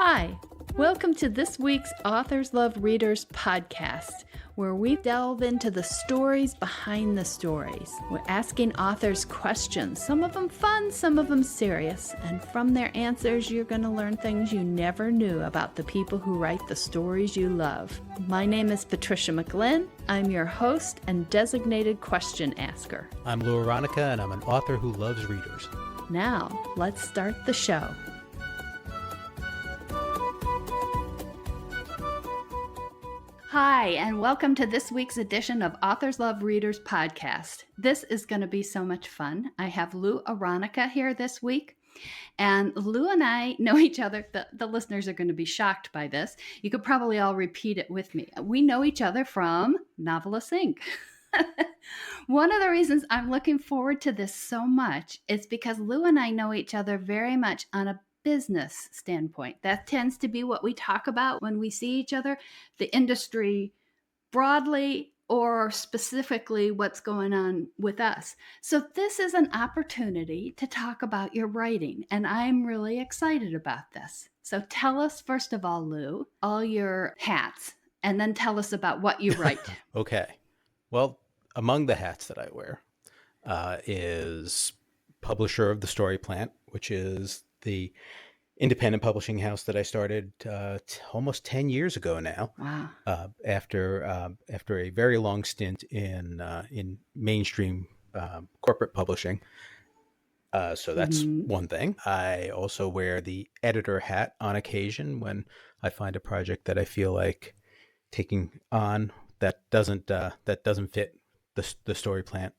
Hi, welcome to this week's Authors Love Readers podcast, where we delve into the stories behind the stories. We're asking authors questions, some of them fun, some of them serious, and from their answers, you're going to learn things you never knew about the people who write the stories you love. My name is Patricia McLinn. I'm your host and designated question asker. I'm Lou Aronica, and I'm an author who loves readers. Now, let's start the show. Hi, and welcome to this week's edition of Authors Love Readers podcast. This is going to be so much fun. I have Lou Aronica here this week, and Lou and I know each other. The listeners are going to be shocked by this. You could probably all repeat it with me. We know each other from Novellas Inc. One of the reasons I'm looking forward to this so much is because Lou and I know each other very much on a business standpoint. That tends to be what we talk about when we see each other, the industry broadly or specifically what's going on with us. So this is an opportunity to talk about your writing, and I'm really excited about this. So tell us, first of all, Lou, all your hats, and then tell us about what you write. Okay. Well, among the hats that I wear is publisher of The Story Plant, which is the independent publishing house that I started almost 10 years ago now. Wow. After a very long stint in mainstream corporate publishing. So that's one thing. I also wear the editor hat on occasion when I find a project that I feel like taking on that doesn't fit the Story Plant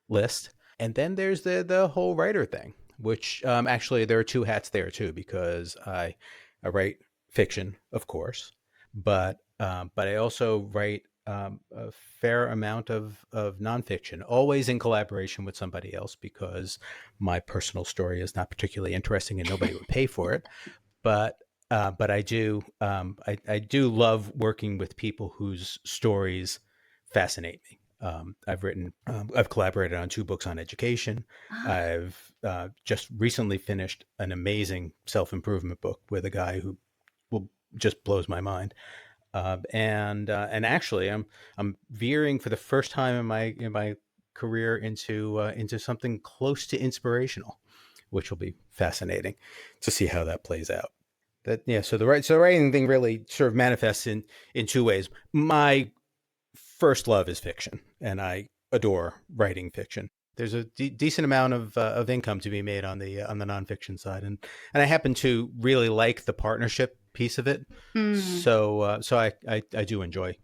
list. And then there's the whole writer thing, which actually there are two hats there too, because I write fiction, of course, but I also write a fair amount of nonfiction, always in collaboration with somebody else, because my personal story is not particularly interesting and nobody would pay for it. But I do love working with people whose stories fascinate me. I've collaborated on 2 books on education. I've just recently finished an amazing self-improvement book with a guy who just blows my mind. And actually, I'm veering for the first time in my career into something close to inspirational, which will be fascinating to see how that plays out. So the writing thing really sort of manifests in 2 ways. My first love is fiction, and I adore writing fiction. There's a decent amount of income to be made on the nonfiction side, and I happen to really like the partnership piece of it. So I do enjoy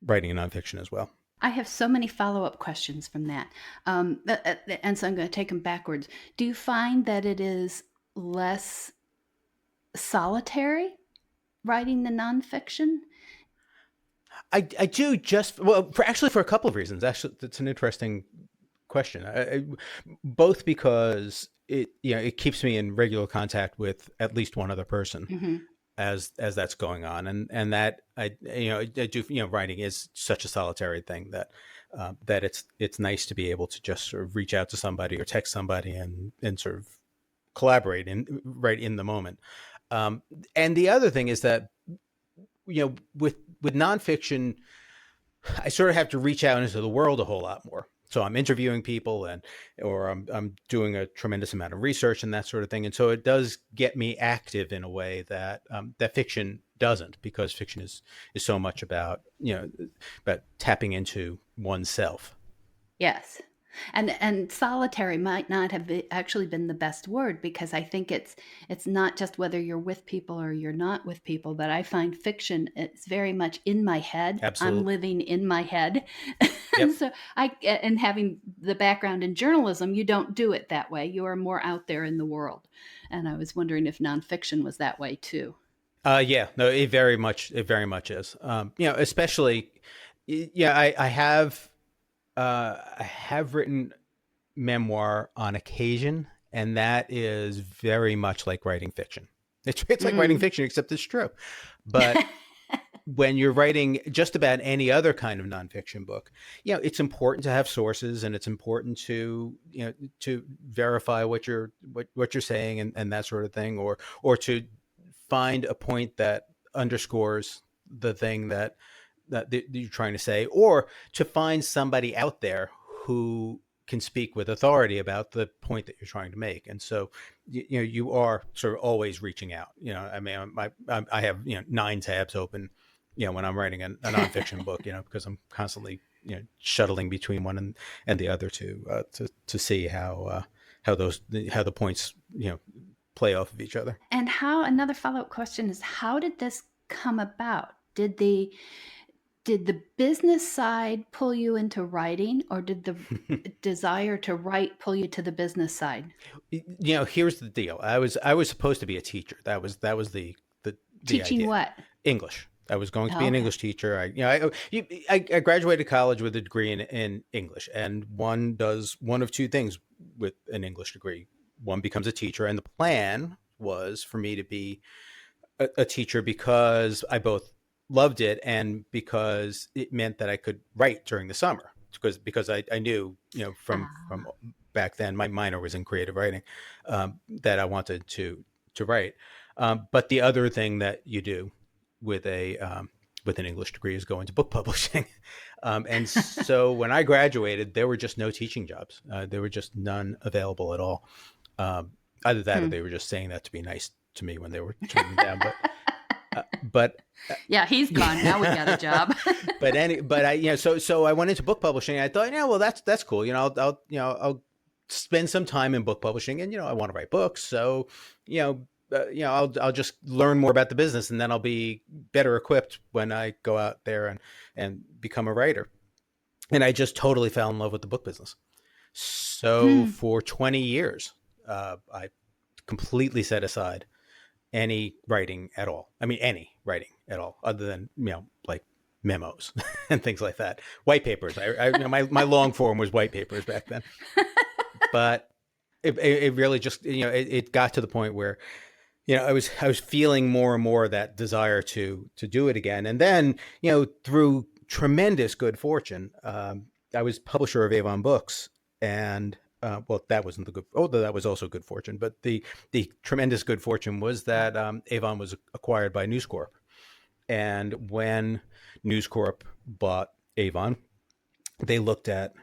writing nonfiction as well. I have so many follow-up questions from that, and so I'm going to take them backwards. Do you find that it is less solitary writing the nonfiction? I do for a couple of reasons. Actually, that's an interesting question. Both because it keeps me in regular contact with at least one other person as that's going on, and that I do writing is such a solitary thing that it's nice to be able to just sort of reach out to somebody or text somebody and sort of collaborate right in the moment. And the other thing is that with nonfiction, I sort of have to reach out into the world a whole lot more. So I'm interviewing people or I'm doing a tremendous amount of research and that sort of thing. And so it does get me active in a way that fiction doesn't, because fiction is so much about tapping into oneself. Yes. And solitary might not have actually been the best word, because I think it's not just whether you're with people or you're not with people, but I find fiction, it's very much in my head. Absolutely. I'm living in my head. Yep. So and having the background in journalism, you don't do it that way. You are more out there in the world. And I was wondering if nonfiction was that way too. Yeah, no, it very much is. Especially, I have written memoir on occasion, and that is very much like writing fiction. It's like writing fiction, except it's true. But when you're writing just about any other kind of nonfiction book, it's important to have sources, and it's important to verify what you're saying and that sort of thing, or to find a point that underscores the thing that you're trying to say, or to find somebody out there who can speak with authority about the point that you're trying to make. And so, you are sort of always reaching out. I mean, I have 9 tabs open, when I'm writing a nonfiction book, because I'm constantly shuttling between one and the other to see how the points play off of each other. And another follow-up question is, how did this come about? Did the business side pull you into writing, or did the desire to write pull you to the business side? Here's the deal. I was supposed to be a teacher. That was the teaching idea. What? English. I was going to be an English teacher. I graduated college with a degree in English, and one does one of two things with an English degree. One becomes a teacher, and the plan was for me to be a teacher because I both loved it and because it meant that I could write during the summer, because I knew, from back then, my minor was in creative writing, that I wanted to write. But the other thing that you do with an English degree is go into book publishing. And so when I graduated, there were just no teaching jobs. There were just none available at all. Either that or they were just saying that to be nice to me when they were turning me down. But yeah, he's gone. Now we got a job. So I went into book publishing. And I thought, well, that's cool. I'll spend some time in book publishing, and I want to write books. So, I'll just learn more about the business, and then I'll be better equipped when I go out there and become a writer. And I just totally fell in love with the book business. So for 20 years, I completely set aside any writing at all. I mean, any writing at all, other than, like memos and things like that. White papers. My long form was white papers back then. But it really just, it got to the point where, I was feeling more and more that desire to do it again. And then, through tremendous good fortune, I was publisher of Avon Books, and that wasn't the good, although that was also good fortune, but the tremendous good fortune was that Avon was acquired by News Corp. And when News Corp bought Avon, they looked at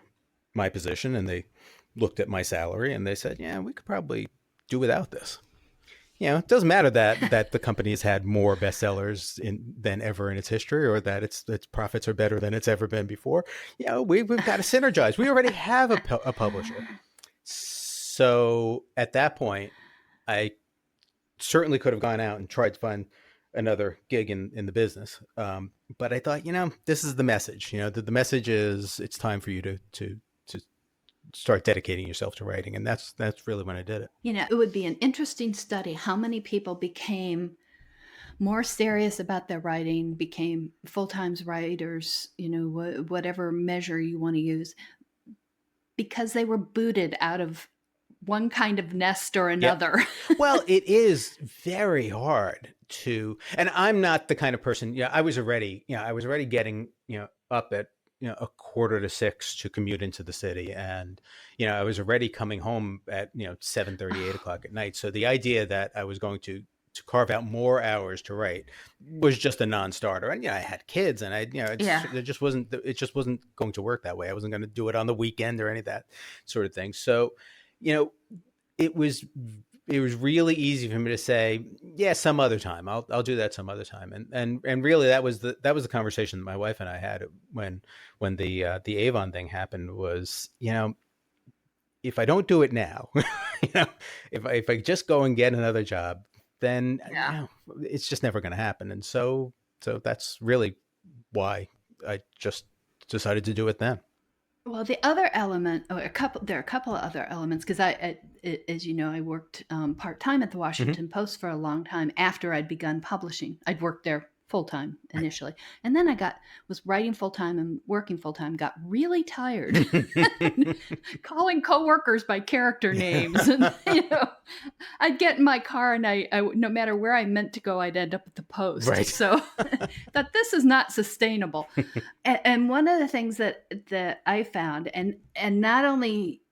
my position and they looked at my salary and they said, yeah, we could probably do without this. It doesn't matter that the company has had more bestsellers than ever in its history, or that its profits are better than it's ever been before. We've got to synergize. We already have a publisher. So at that point, I certainly could have gone out and tried to find another gig in the business. But I thought, this is the message. The message is it's time for you to start dedicating yourself to writing. And that's really when I did it. It would be an interesting study how many people became more serious about their writing, became full-time writers, whatever measure you want to use, because they were booted out of one kind of nest or another. Yep. Well, it is very hard to, and I'm not the kind of person, I was already getting, up at, 5:45 to commute into the city. And, I was already coming home at, 7:30, 8 o'clock at night. So the idea that I was going to carve out more hours to write was just a non-starter. And, I had kids, and it just wasn't going to work that way. I wasn't going to do it on the weekend or any of that sort of thing. So, it was really easy for me to say, yeah, some other time, I'll do that some other time. And really that was the conversation that my wife and I had when the Avon thing happened was, if I don't do it now, if I just go and get another job, then it's just never going to happen. And so that's really why I just decided to do it then. Well, the other element, there are a couple of other elements, because as you know, I worked part-time at the Washington Post for a long time after I'd begun publishing. I'd worked there full-time initially. And then I was writing full-time and working full-time, got really tired calling coworkers by character names. And, I'd get in my car and I no matter where I meant to go, I'd end up at the Post. Right. So that this is not sustainable. And one of the things that I found, and not only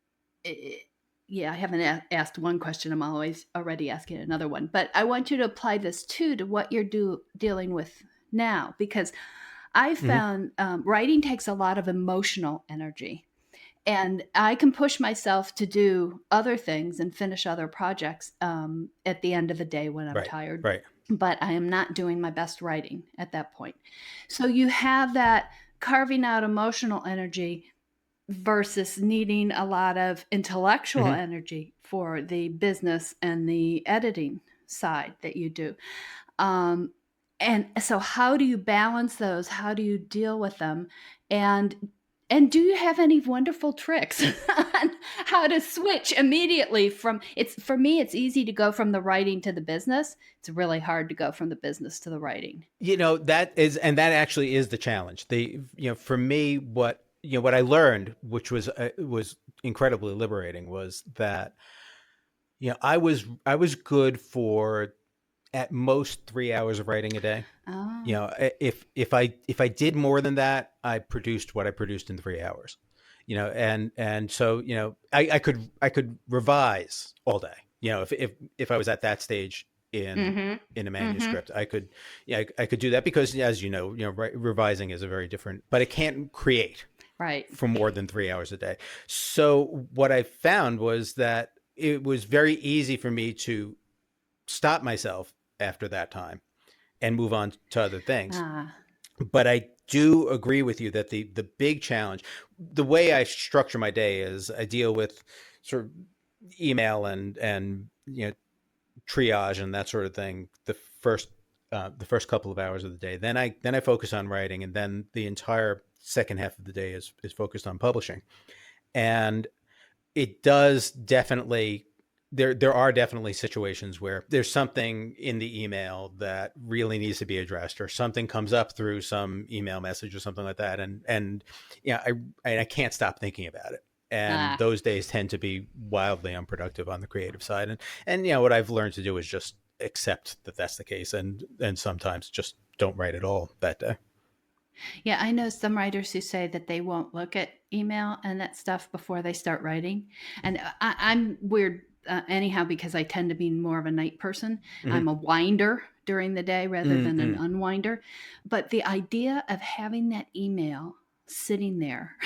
yeah, I haven't asked one question. I'm always already asking another one. But I want you to apply this too to what you're dealing with now, because I found writing takes a lot of emotional energy. And I can push myself to do other things and finish other projects at the end of the day when I'm Right. tired. Right. But I am not doing my best writing at that point. So you have that carving out emotional energy versus needing a lot of intellectual energy for the business and the editing side that you do. And so how do you balance those? How do you deal with them? And do you have any wonderful tricks on how to switch immediately from it's for me it's easy to go from the writing to the business. It's really hard to go from the business to the writing. That actually is the challenge. For me, what I learned, which was incredibly liberating, was that I was good for at most 3 hours of writing a day. Oh. If I did more than that, I produced what I produced in 3 hours. And so I could revise all day. If I was at that stage in a manuscript, I could do that, because as revising is a very different, but it can't create for more than 3 hours a day. So what I found was that it was very easy for me to stop myself after that time and move on to other things. But I do agree with you that the big challenge, the way I structure my day, is I deal with sort of email and triage and that sort of thing the first couple of hours of the day. Then I focus on writing, and then the entire second half of the day is focused on publishing. And it does definitely, there are definitely situations where there's something in the email that really needs to be addressed, or something comes up through some email message or something like that. And I can't stop thinking about it. And those days tend to be wildly unproductive on the creative side. And what I've learned to do is just accept that that's the case, and sometimes just don't write at all that day. Yeah, I know some writers who say that they won't look at email and that stuff before they start writing. And I'm weird anyhow, because I tend to be more of a night person. I'm a winder during the day rather than an unwinder. But the idea of having that email sitting there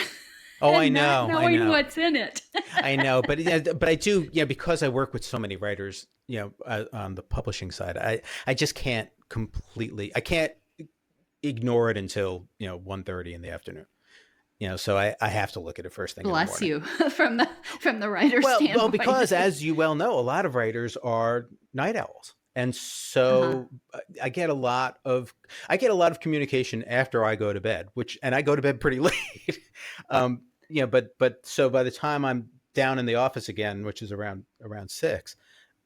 Oh, and I know. not knowing what's in it. I know, but I do, because I work with so many writers, on the publishing side, I just can't I can't ignore it until 1:30 in the afternoon. So I have to look at it first thing. Bless you from the writer's standpoint. Well, because as you well know, a lot of writers are night owls. And so I get a lot of communication after I go to bed, and I go to bed pretty late. But so by the time I'm down in the office again, which is around 6,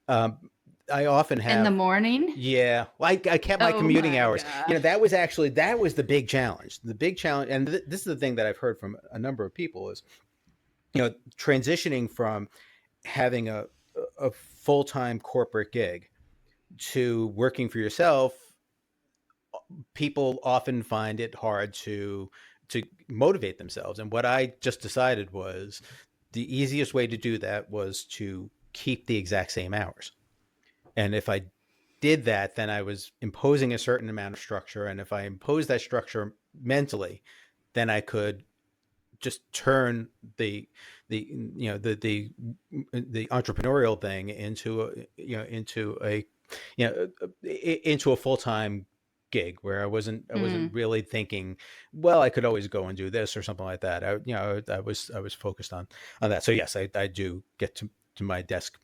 I often have in the morning. Yeah. Well, I kept my commuting hours. Gosh. That was the big challenge. The big challenge. And this is the thing that I've heard from a number of people is, transitioning from having a full-time corporate gig to working for yourself. People often find it hard to motivate themselves. And what I just decided was the easiest way to do that was to keep the exact same hours. And if I did that, then I was imposing a certain amount of structure. And if I imposed that structure mentally, then I could just turn the entrepreneurial thing into a full-time gig where I wasn't really thinking, well, I could always go and do this or something like that. I was focused on that. So yes, I do get to my desk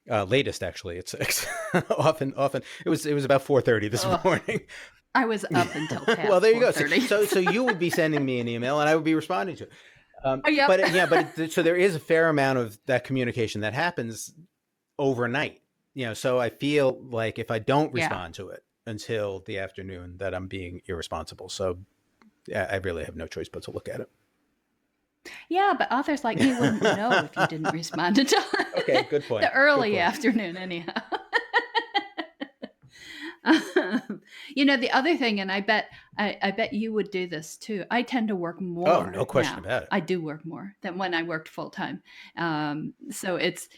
latest actually at 6. often it was about 4:30 this morning. I was up until past well, there you go. So you would be sending me an email and I would be responding to it. But so there is a fair amount of that communication that happens overnight. So I feel like if I don't respond to it until the afternoon, that I'm being irresponsible. So I really have no choice but to look at it. Yeah, but authors like me wouldn't know if you didn't respond until okay, good point. The early afternoon, anyhow. The other thing, and I bet I bet you would do this too. I tend to work Oh, more no question now. about it. I do work more than when I worked full time. So it's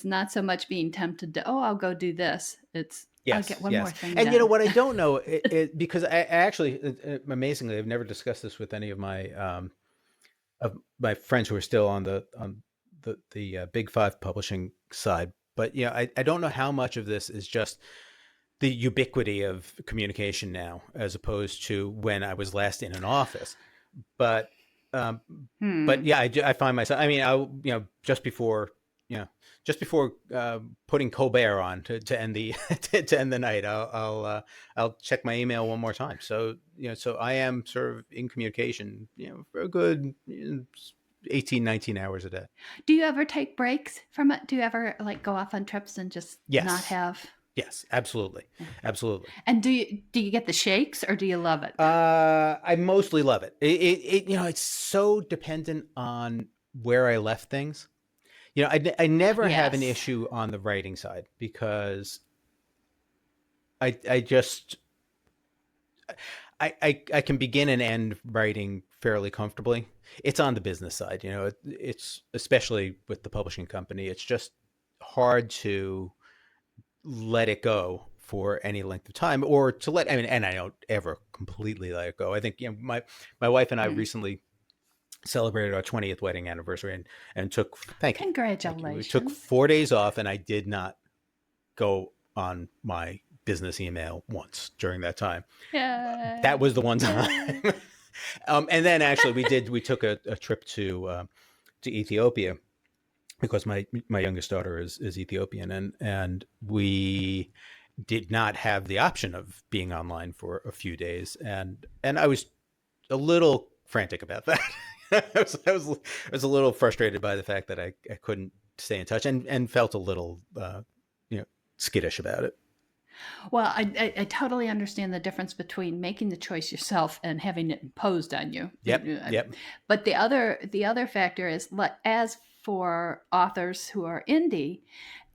not so much being tempted to, oh, I'll go do this. It's I'll get one more thing And done. you know what I don't know, because I actually, amazingly, I've never discussed this with any of my friends who are still on the Big Five publishing side. But you know, I don't know how much of this is just the ubiquity of communication now, as opposed to when I was last in an office. But yeah, I find myself. I mean, just before putting Colbert on to end the to end the night, I'll check my email one more time. So so I am sort of in communication, for a good 18, 19 hours a day. Do you ever take breaks from it? Do you ever like go off on trips and just not have? Yes, absolutely. Absolutely. And do you get the shakes, or do you love it? I mostly love it. It's so dependent on where I left things. I never have an issue on the writing side, because I can begin and end writing fairly comfortably. It's on the business side, it's especially with the publishing company, it's just hard to let it go for any length of time, or to and I don't ever completely let it go. I think, my wife and I recently celebrated our 20th wedding anniversary, and took, Congratulations. We took 4 days off, and I did not go on my business email once during that time. Yeah. That was the one time. And then actually we took a trip to Ethiopia, because my youngest daughter is Ethiopian, and we did not have the option of being online for a few days, and I was a little frantic about that. I was a little frustrated by the fact that I couldn't stay in touch, and felt a little skittish about it. Well, I totally understand the difference between making the choice yourself and having it imposed on you. Yep. But the other factor is, as for authors who are indie,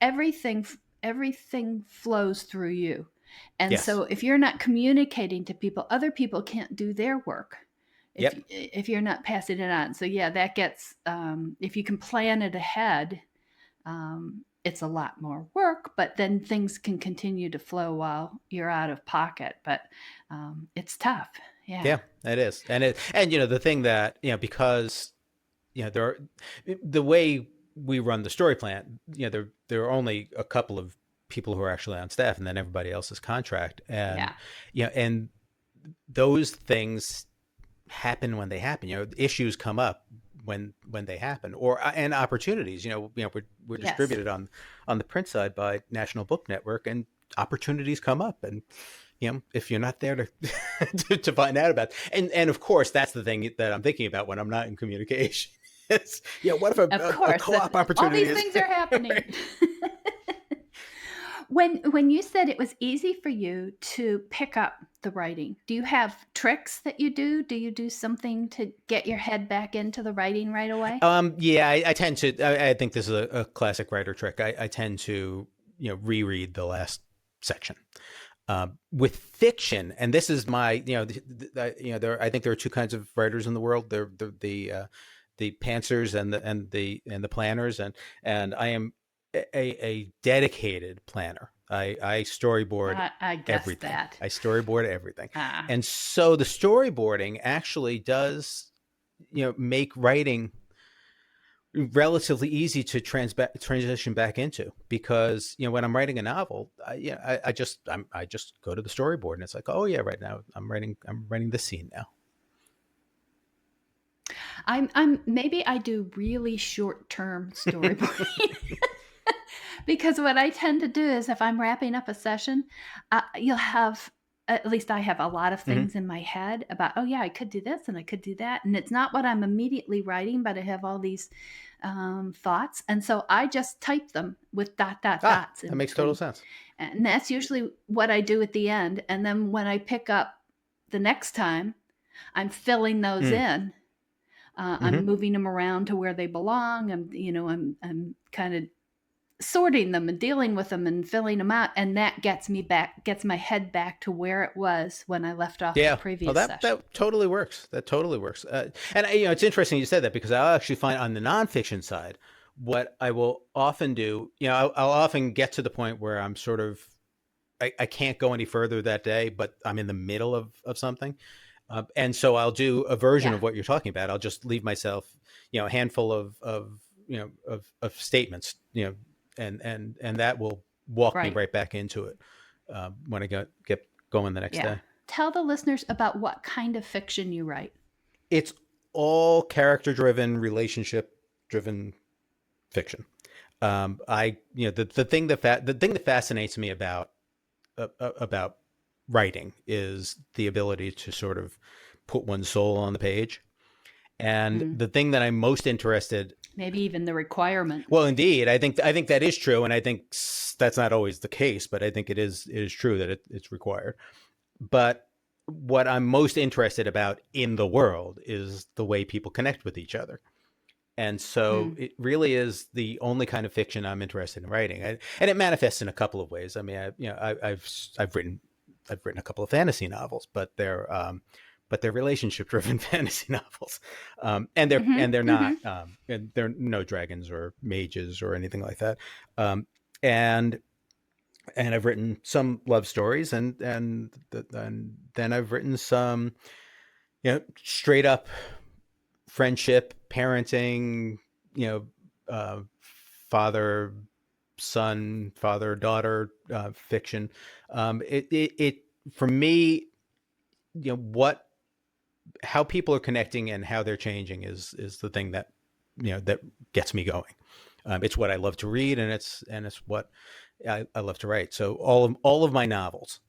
everything flows through you. And so if you're not communicating to people, other people can't do their work if you're not passing it on. So that gets, if you can plan it ahead, it's a lot more work, but then things can continue to flow while you're out of pocket. But it's tough. Yeah, it is. And the thing that, because the way we run the story plant, there are only a couple of people who are actually on staff, and then everybody else is contract. And and those things happen when they happen. Issues come up when they happen, and opportunities. We're distributed on the print side by National Book Network, and opportunities come up, and if you're not there to to find out about it. And of course, that's the thing that I'm thinking about when I'm not in communication. What if a co-op opportunity? All these things are happening. When you said it was easy for you to pick up the writing, do you have tricks that you do? Do you do something to get your head back into the writing right away? I tend to. I think this is a classic writer trick. I tend to reread the last section. With fiction, and this is my I think there are two kinds of writers in the world. They're the pantsers and the planners, and I am a dedicated planner. I storyboard everything. I storyboard everything. And so the storyboarding actually does make writing relatively easy to transition back into, because when I'm writing a novel, I just go to the storyboard, and it's like, oh yeah, right now I'm writing this scene now. I'm maybe I do really short-term storyboarding. Because what I tend to do is, if I'm wrapping up a session, you'll have, at least I have a lot of things in my head about, oh yeah, I could do this and I could do that. And it's not what I'm immediately writing, but I have all these thoughts. And so I just type them with dots. That makes total sense. And that's usually what I do at the end. And then when I pick up the next time, I'm filling those in. I'm moving them around to where they belong. I'm kind of sorting them and dealing with them and filling them out, and that gets my head back to where it was when I left off the previous session. That totally works. That totally works. And it's interesting you said that, because I'll actually find on the nonfiction side, what I will often do, I'll often get to the point where I'm sort of, I can't go any further that day, but I'm in the middle of something. And so I'll do a version of what you're talking about. I'll just leave myself, a handful of statements, and that will walk me right back into it when I get going the next day. Tell the listeners about what kind of fiction you write. It's all character-driven, relationship-driven fiction. The thing that fascinates me about writing is the ability to sort of put one's soul on the page. And the thing that I'm most interested, maybe even the requirement. Well, indeed, I think that is true, and I think that's not always the case, but I think it is true that it's required. But what I'm most interested about in the world is the way people connect with each other. And so it really is the only kind of fiction I'm interested in writing, and it manifests in a couple of ways. I mean, I've written a couple of fantasy novels, but they're relationship-driven fantasy novels, and they're not, and they're no dragons or mages or anything like that. And I've written some love stories, and then I've written some, straight up friendship, parenting, father son, father daughter fiction. It for me, how people are connecting and how they're changing is the thing that that gets me going. It's what I love to read, and it's what I love to write. So all of my novels,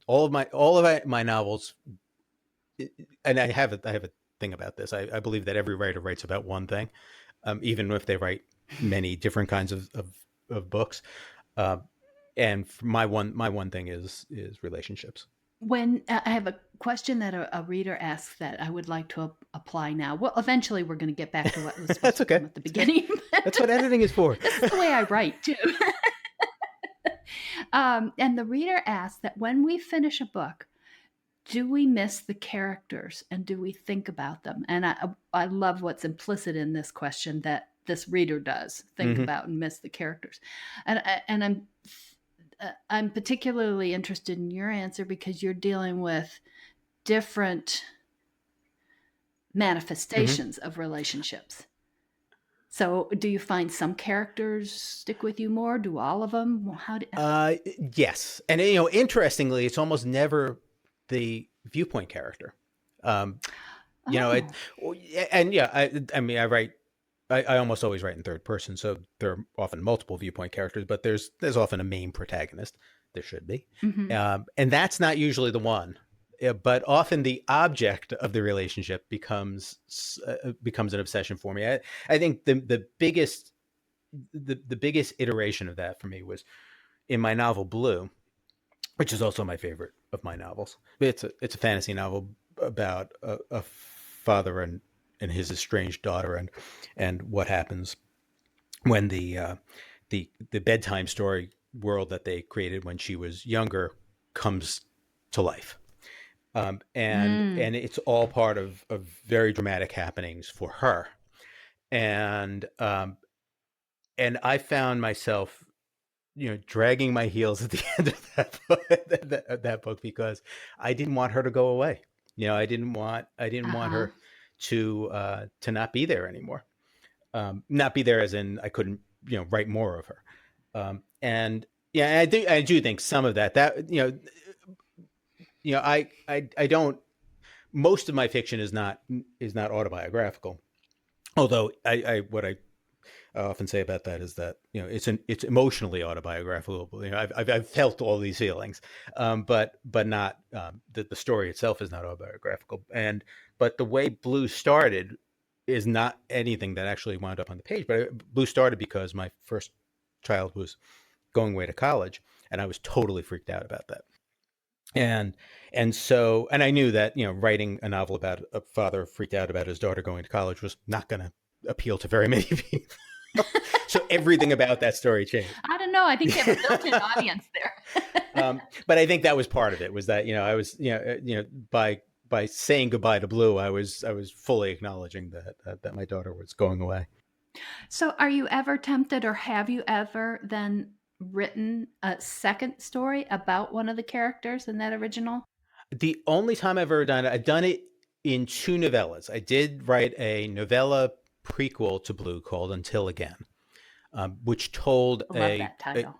and I have a thing about this. I believe that every writer writes about one thing, even if they write many different kinds of books. And my one thing is relationships. When I have a question that a reader asks that I would like to apply now. Well, eventually we're going to get back to what was supposed to come at the beginning. That's what editing is for. That's the way I write too. And the reader asks that when we finish a book, do we miss the characters and do we think about them? And I love what's implicit in this question, that this reader does think about and miss the characters. And I'm particularly interested in your answer because you're dealing with different manifestations of relationships. So do you find some characters stick with you more? Do all of them? Yes. And, interestingly, it's almost never the viewpoint character. I almost always write in third person, so there are often multiple viewpoint characters, but there's often a main protagonist. There should be. And that's not usually the one, but often the object of the relationship becomes an obsession for me. I think the biggest iteration of that for me was in my novel Blue, which is also my favorite of my novels. It's a fantasy novel about a father and his estranged daughter, and what happens when the bedtime story world that they created when she was younger comes to life. And it's all part of very dramatic happenings for her. And I found myself, dragging my heels at the end of that book because I didn't want her to go away. I didn't want her to not be there anymore. Not be there as in I couldn't, write more of her. And yeah, I do think some of that I don't, most of my fiction is not autobiographical. Although what I often say about that is that, it's emotionally autobiographical. I've felt all these feelings, but not, the story itself is not autobiographical. But the way Blue started is not anything that actually wound up on the page. But Blue started because my first child was going away to college, and I was totally freaked out about that. And I knew that, writing a novel about a father freaked out about his daughter going to college was not going to appeal to very many people. So everything about that story changed. I don't know. I think they have a built-in audience there. But I think that was part of it, was that, I was, by saying goodbye to Blue, I was fully acknowledging that my daughter was going away. So are you ever tempted, or have you ever then written a second story about one of the characters in that original? The only time I've ever done it, I've done it in 2 novellas. I did write a novella prequel to Blue called Until Again, which told I love that title.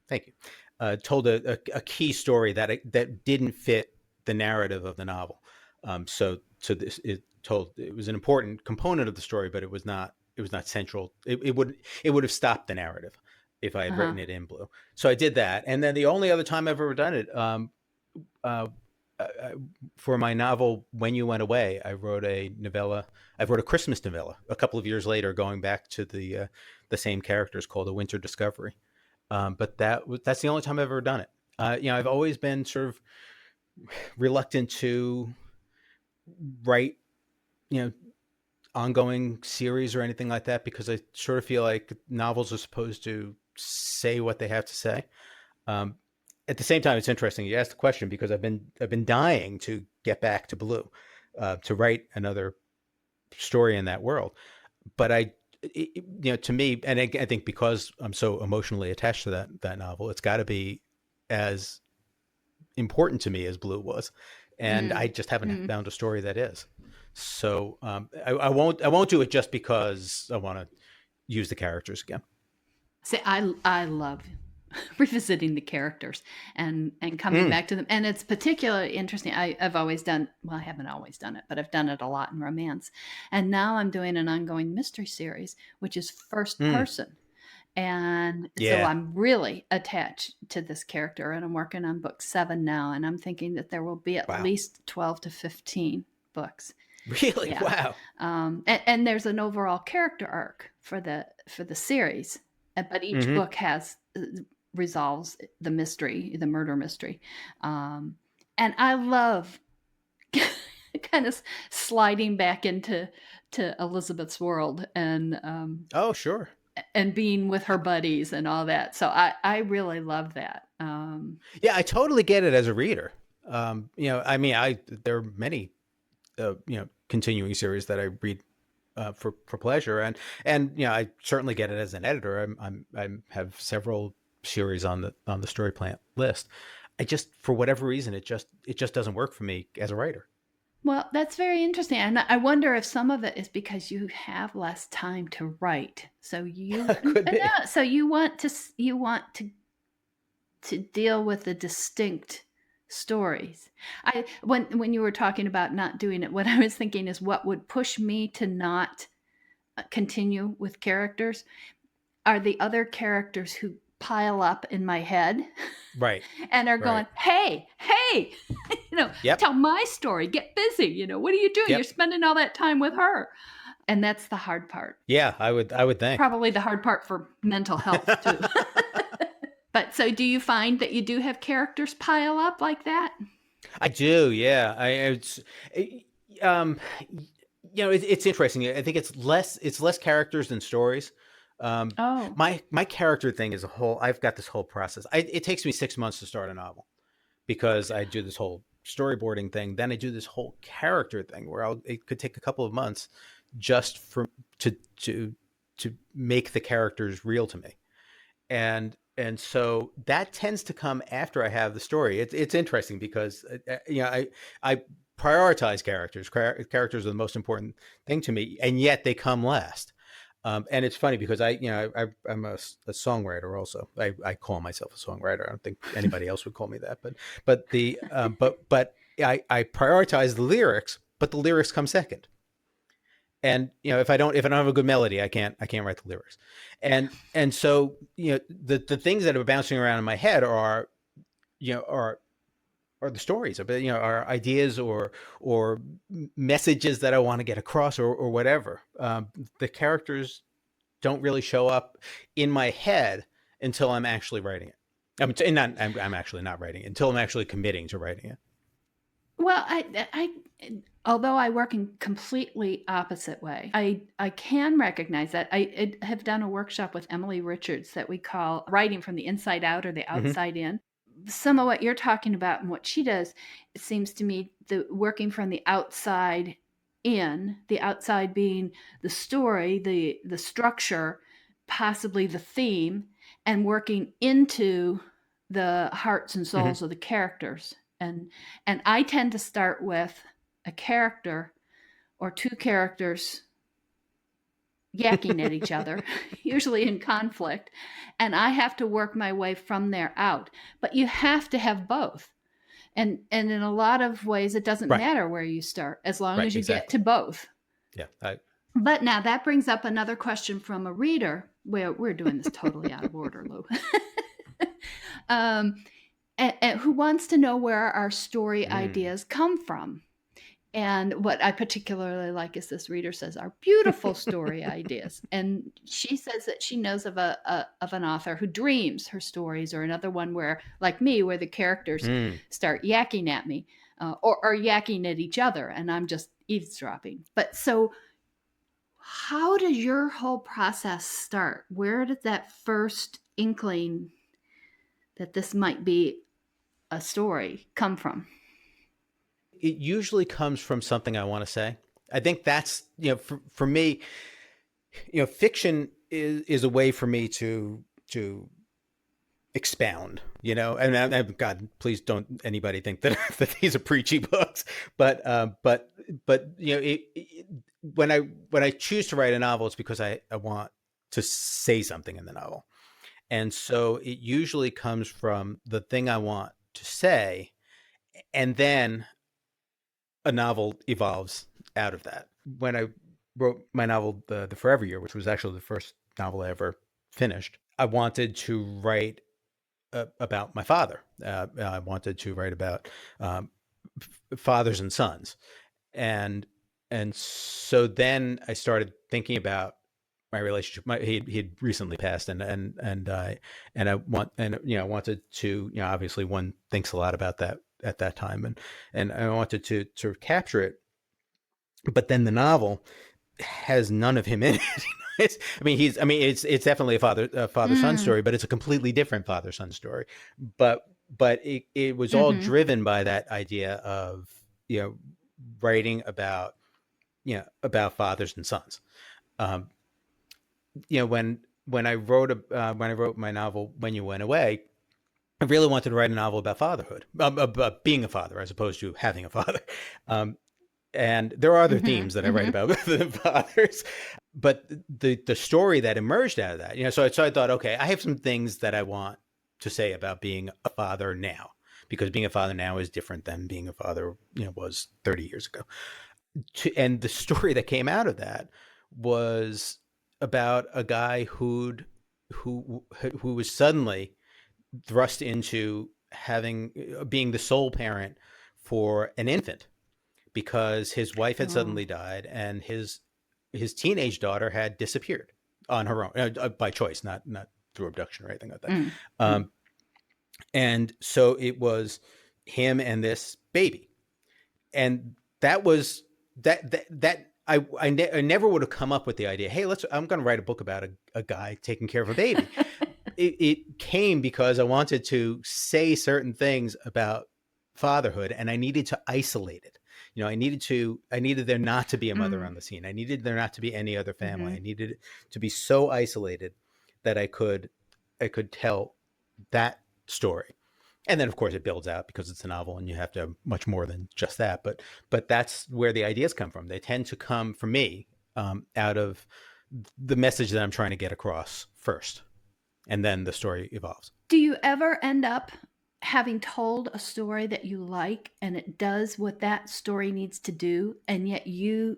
Thank you. Told a key story that didn't fit the narrative of the novel. So it was an important component of the story, but it was not central. It would have stopped the narrative if I had written it in Blue. So I did that, and then the only other time I've ever done it, for my novel When You Went Away, I wrote a Christmas novella a couple of years later, going back to the same characters, called A Winter Discovery. But that's the only time I've ever done it. I've always been sort of reluctant to write, ongoing series or anything like that, because I sort of feel like novels are supposed to say what they have to say. At the same time, it's interesting you asked the question, because I've been dying to get back to Blue, to write another story in that world. But to me, and I think because I'm so emotionally attached to that novel, it's got to be as important to me as Blue was, and I just haven't found a story that is. So I won't do it just because I want to use the characters again. See, I love revisiting the characters and coming back to them. And it's particularly interesting. I've always done, well, I haven't always done it, but I've done it a lot in romance. And now I'm doing an ongoing mystery series, which is first person. And so I'm really attached to this character, and I'm working on book 7 now. And I'm thinking that there will be at least 12 to 15 books. Really? Yeah. Wow. And there's an overall character arc for the series, but each book resolves the mystery, the murder mystery. And I love kind of sliding back into Elizabeth's world, and oh, sure, and being with her buddies and all that. So I really love that. Yeah, I totally get it as a reader. There are many continuing series that I read for pleasure, and I certainly get it as an editor. I have several series on the story plant list. I just, for whatever reason, it just doesn't work for me as a writer. Well, that's very interesting, and I wonder if some of it is because you have less time to write. So you so you want to deal with the distinct stories. When you were talking about not doing it, what I was thinking is, what would push me to not continue with characters are the other characters who pile up in my head, right? And are going, hey, tell my story, get busy, what are you doing? You're spending all that time with her. And that's the hard part. Yeah, I would think probably the hard part for mental health too. But so do you find that you do have characters pile up like that? I do, yeah. It's interesting. I think it's less characters than stories. My character thing is I've got this whole process. It takes me 6 months to start a novel, because I do this whole storyboarding thing. Then I do this whole character thing where it could take a couple of months just to make the characters real to me. And so that tends to come after I have the story. It's interesting because I prioritize characters. Characters are the most important thing to me, and yet they come last. And it's funny because I'm a songwriter also. I call myself a songwriter. I don't think anybody else would call me that. But I prioritize the lyrics, but the lyrics come second. And if I don't have a good melody, I can't write the lyrics. And so the things that are bouncing around in my head are the stories, are ideas or messages that I want to get across or whatever. The characters don't really show up in my head until I'm actually writing it. I'm actually not writing it until I'm actually committing to writing it. Well, although I work in completely opposite way, I can recognize that. I have done a workshop with Emily Richards that we call writing from the inside out or the Mm-hmm. outside in. Some of what you're talking about and what she does, it seems to me the working from the outside in, the outside being the story, the structure, possibly the theme, and working into the hearts and Mm-hmm. souls of the characters. And I tend to start with a character or two characters yakking at each other, usually in conflict, and I have to work my way from there out. But you have to have both. And in a lot of ways it doesn't Right. matter where you start as long Right. as you get Exactly. to both. Yeah. But now that brings up another question from a reader. We're doing this totally out of order, Lou. And who wants to know where our story ideas come from. And what I particularly like is this reader says, our beautiful story ideas. And she says that she knows of an author who dreams her stories, or another one where, like me, where the characters start yakking at me or yakking at each other, and I'm just eavesdropping. But so how does your whole process start? Where did that first inkling that this might be a story come from? It usually comes from something I want to say. I think that's, for me, fiction is a way for me to expound, and God, please don't anybody think that that these are preachy books, but when I choose to write a novel, it's because I want to say something in the novel. And so it usually comes from the thing I want to say, and then a novel evolves out of that. When I wrote my novel, The Forever Year, which was actually the first novel I ever finished, I wanted to write about my father. I wanted to write about fathers and sons, and so then I started thinking about my relationship. He'd recently passed, and I wanted to, obviously one thinks a lot about that at that time, and I wanted to sort of capture it. But then the novel has none of him in it. It's definitely a father son story, but it's a completely different father son story. But it was all driven by that idea of writing about fathers and sons. When I wrote my novel When You Went Away, I really wanted to write a novel about fatherhood, about being a father as opposed to having a father. And there are other themes that I write about with fathers, but the story that emerged out of that, so I thought, okay, I have some things that I want to say about being a father now, because being a father now is different than being a father, was 30 years ago. And the story that came out of that was about a guy who was suddenly thrust into being the sole parent for an infant, because his wife had suddenly died and his teenage daughter had disappeared on her own, by choice, not through abduction or anything like that. And so it was him and this baby, and that was that I never would have come up with the idea, hey, I'm going to write a book about a guy taking care of a baby. It came because I wanted to say certain things about fatherhood, and I needed to isolate it. I needed there not to be a mother on the scene. I needed there not to be any other family. I needed it to be so isolated that I could tell that story. And then of course it builds out because it's a novel and you have to have much more than just that. But that's where the ideas come from. They tend to come from me, out of the message that I'm trying to get across first. And then the story evolves. Do you ever end up having told a story that you like and it does what that story needs to do, and yet you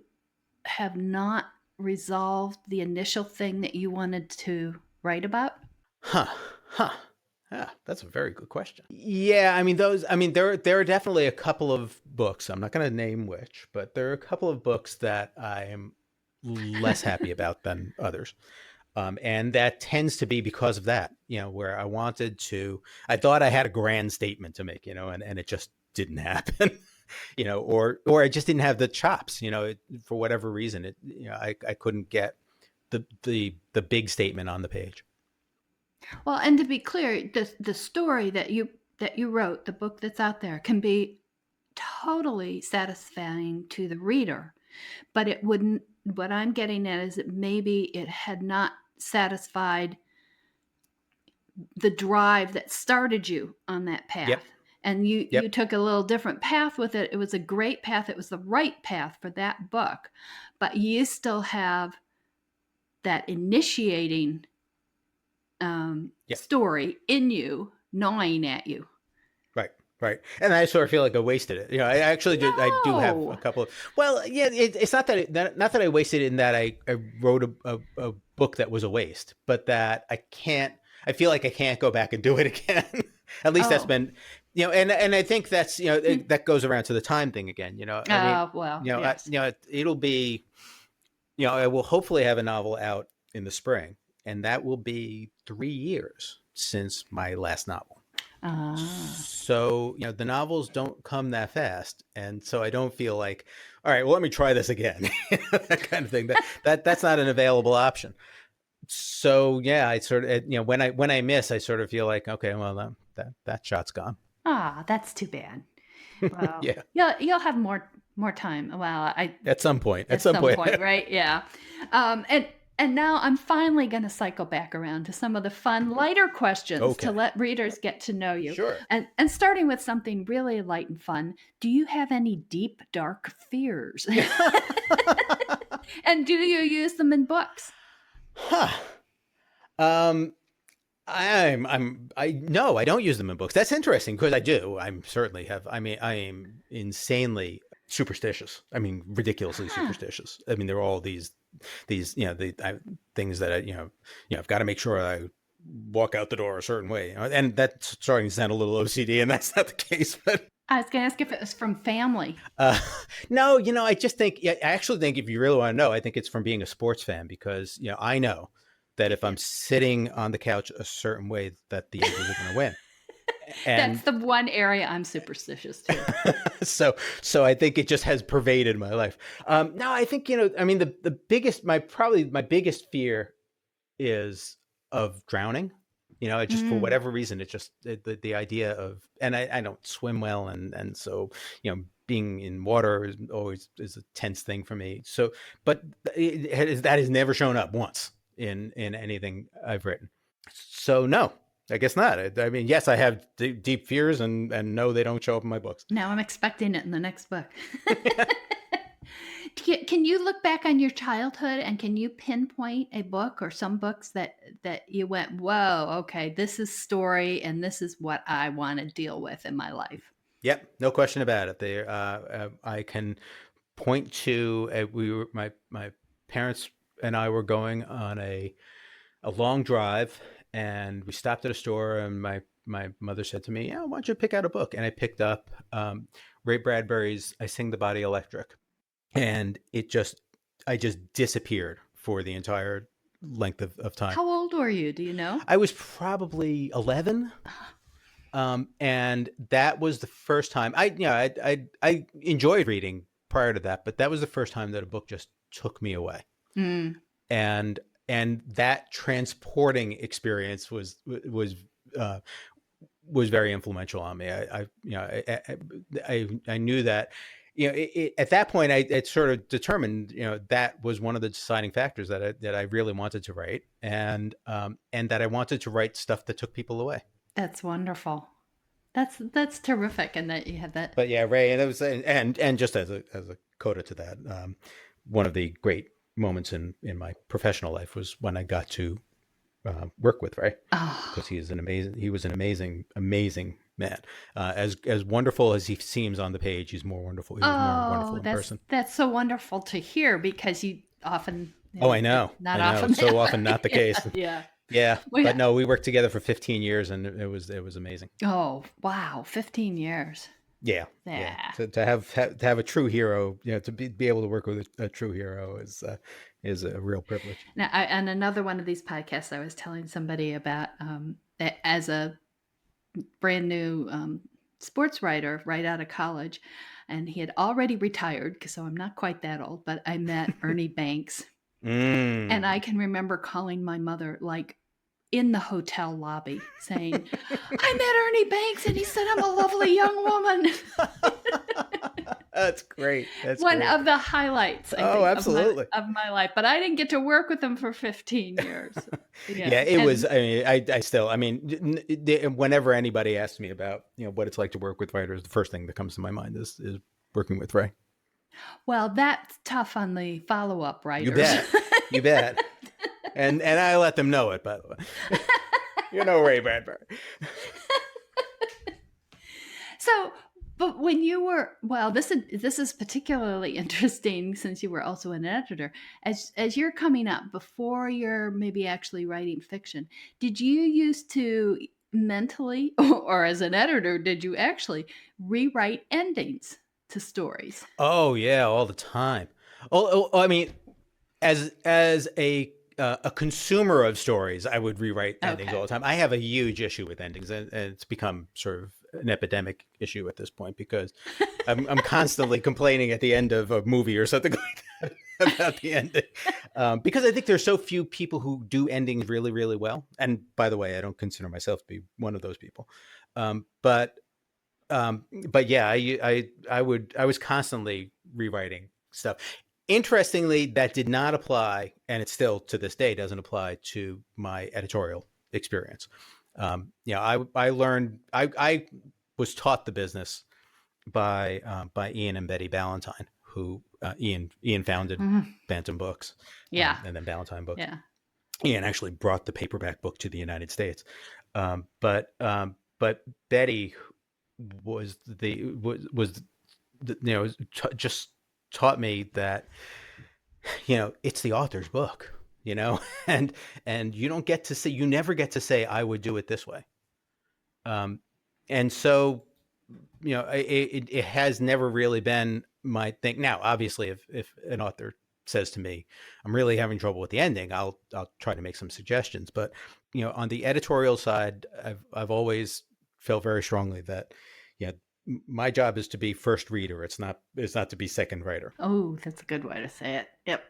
have not resolved the initial thing that you wanted to write about? Yeah, that's a very good question. Yeah, there are definitely a couple of books. I'm not going to name which, but there are a couple of books that I am less happy about than others. And that tends to be because of that, where I thought I had a grand statement to make, and it just didn't happen. or I just didn't have the chops, for whatever reason. I couldn't get the big statement on the page. Well, and to be clear, the story that you wrote, the book that's out there, can be totally satisfying to the reader, but it wouldn't. What I'm getting at is that maybe it had not satisfied the drive that started you on that path. Yep. And you Yep. took a little different path with it. It was a great path. It was the right path for that book, but you still have that initiating story in you, gnawing at you. Right. And I sort of feel like I wasted it. I actually did. I do have a couple of, well, yeah, it's not that I wasted it in that I wrote a book that was a waste, but that I feel like I can't go back and do it again. At least that's been, and I think that's, that goes around to the time thing again, Yes. It'll be, I will hopefully have a novel out in the spring, and that will be 3 years since my last novel. So, the novels don't come that fast. And so I don't feel like, all right, well, let me try this again. That kind of thing. That's not an available option. So, yeah, I sort of, when I miss, I sort of feel like, okay, well, that shot's gone. That's too bad. Well, yeah. You'll have more time. Well, at some point, right? Yeah. And now I'm finally going to cycle back around to some of the fun, lighter questions to let readers get to know you. Sure. And starting with something really light and fun, do you have any deep, dark fears? And do you use them in books? No, I don't use them in books. That's interesting because I do. I certainly have. I mean, I am insanely superstitious. I mean, ridiculously superstitious. I mean, there are all these things that I've got to make sure I walk out the door a certain way, and that's starting to sound a little OCD, and that's not the case. But I was going to ask if it was from family. No, I actually think if you really want to know, I think it's from being a sports fan, because I know that if I'm sitting on the couch a certain way, that the Eagles are going to win. And that's the one area I'm superstitious too. So I think it just has pervaded my life. No, I think, my biggest fear is of drowning. Just for whatever reason, it's just the idea of, and I don't swim well. And so, being in water is a tense thing for me. So, but that has never shown up once in anything I've written. So no, I guess not. I mean, yes, I have deep fears, and no, they don't show up in my books. Now I'm expecting it in the next book. Can you look back on your childhood, and can you pinpoint a book or some books that you went, whoa, okay, this is story, and this is what I want to deal with in my life? Yep, no question about it. I can point to my parents and I were going on a long drive, and we stopped at a store, and my mother said to me, "Yeah, why don't you pick out a book?" And I picked up Ray Bradbury's "I Sing the Body Electric," and I just disappeared for the entire length of time. How old were you? Do you know? I was probably 11. And that was the first time I enjoyed reading prior to that, but that was the first time that a book just took me away. And that transporting experience was very influential on me. I knew that, at that point I sort of determined, that was one of the deciding factors that I really wanted to write, and that I wanted to write stuff that took people away. That's wonderful. That's terrific, and that you had that. But yeah, Ray, and it was, and just as a coda to that, one of the great moments in my professional life was when I got to work with Ray, because he was an amazing man. As wonderful as he seems on the page, he's more wonderful. He was more wonderful in person. That's so wonderful to hear, because you often. I know. Not I know. often. So often not the case. Yeah. Yeah, but no, we worked together for 15 years, and it was amazing. Oh wow, 15 years. Yeah. To have a true hero, to be able to work with a true hero is a real privilege. Now, on another one of these podcasts, I was telling somebody about as a brand new sports writer right out of college, and he had already retired, so I'm not quite that old, but I met Ernie Banks. And I can remember calling my mother, like, in the hotel lobby saying, I met Ernie Banks and he said I'm a lovely young woman. That's great. That's one great. Of the highlights, I think, absolutely. of my life. But I didn't get to work with him for 15 years. Yeah, it was. I mean, I still. I mean, whenever anybody asks me about what it's like to work with writers, the first thing that comes to my mind is working with Ray. Well, that's tough on the follow-up writers. You bet. You bet. And I let them know it, by the way. Ray Bradbury. So, but when you were, well, this is particularly interesting since you were also an editor. As you're coming up, before you're maybe actually writing fiction, did you used to mentally, or as an editor, did you actually rewrite endings to stories? Oh yeah, all the time. I mean, as a consumer of stories, I would rewrite endings all the time. I have a huge issue with endings, and it's become sort of an epidemic issue at this point because I'm constantly complaining at the end of a movie or something like that about the ending, because I think there's so few people who do endings really, really well. And by the way, I don't consider myself to be one of those people. But yeah, I was constantly rewriting stuff. Interestingly, that did not apply, and it still to this day doesn't apply to my editorial experience. I learned, I was taught the business by Ian and Betty Ballentine, who Ian founded Avon Books, and then Ballentine Books. Yeah. Ian actually brought the paperback book to the United States, but Betty just taught me that it's the author's book, and you never get to say I would do it this way, and so it has never really been my thing. Now obviously if an author says to me I'm really having trouble with the ending, I'll try to make some suggestions, but on the editorial side, I've always felt very strongly that my job is to be first reader. It's not to be second writer. Oh, that's a good way to say it. Yep.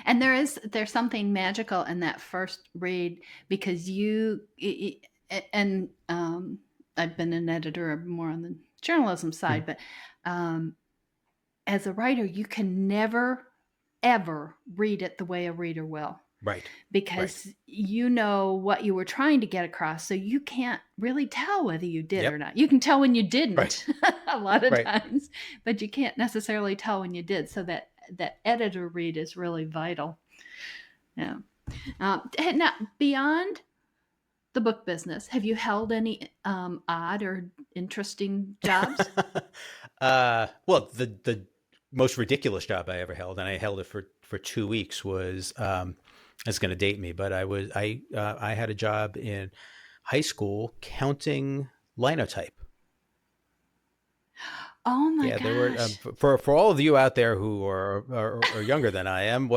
And there's something magical in that first read, because I've been an editor more on the journalism side, but as a writer, you can never, ever read it the way a reader will. Right. Because you know what you were trying to get across, so you can't really tell whether you did or not. You can tell when you didn't a lot of times, but you can't necessarily tell when you did. So that editor read is really vital. Yeah. Now, beyond the book business, have you held any odd or interesting jobs? Well, the most ridiculous job I ever held, and I held it for 2 weeks, was it's going to date me, but I had a job in high school counting linotype. Oh my gosh! There were for all of you out there who are younger than I am.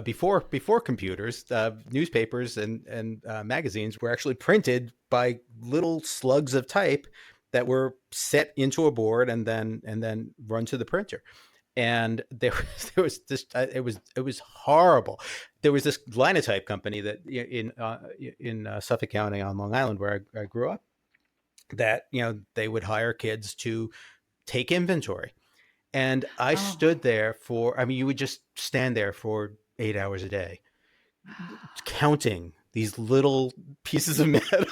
Before computers, newspapers and magazines were actually printed by little slugs of type that were set into a board and then run to the printer. And there was this. It was horrible. There was this linotype company that in Suffolk County on Long Island, where I grew up, that they would hire kids to take inventory, and I stood there you would just stand there for 8 hours a day, counting these little pieces of metal.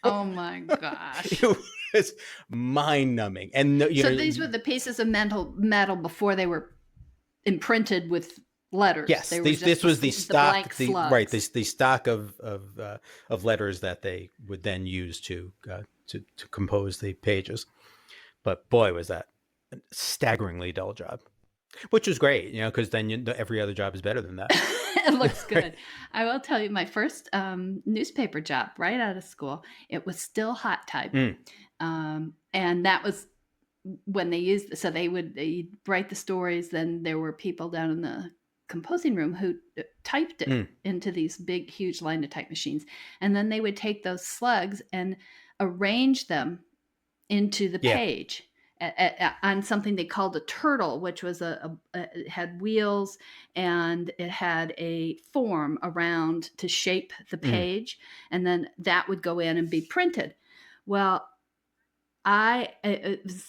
Oh my gosh! It's mind-numbing. And so these were the pieces of metal before they were imprinted with letters. Yes, this was the stock, the stock of letters that they would then use to compose the pages. But boy, was that a staggeringly dull job, which was great, because then every other job is better than that. It looks good. I will tell you, my first newspaper job right out of school, it was still hot type. And that was when they'd write the stories. Then there were people down in the composing room who typed it into these big, huge linotype machines. And then they would take those slugs and arrange them into the page on something they called a turtle, which was it had wheels and it had a form around to shape the page. And then that would go in and be printed. Well, it was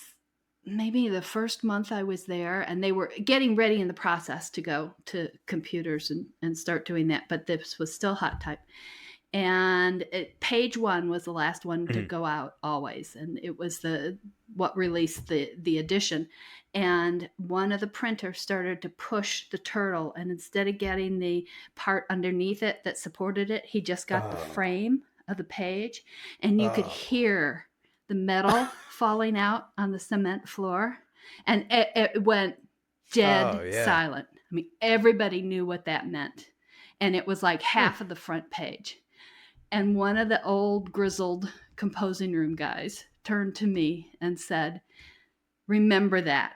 maybe the first month I was there, and they were getting ready in the process to go to computers and start doing that. But this was still hot type. And page 1 was the last one to go out always. And it was what released the edition. And one of the printers started to push the turtle. And instead of getting the part underneath it that supported it, he just got the frame of the page. And you could hear the metal falling out on the cement floor. And it went dead silent. I mean, everybody knew what that meant. And it was like half of the front page. And one of the old grizzled composing room guys turned to me and said, remember that,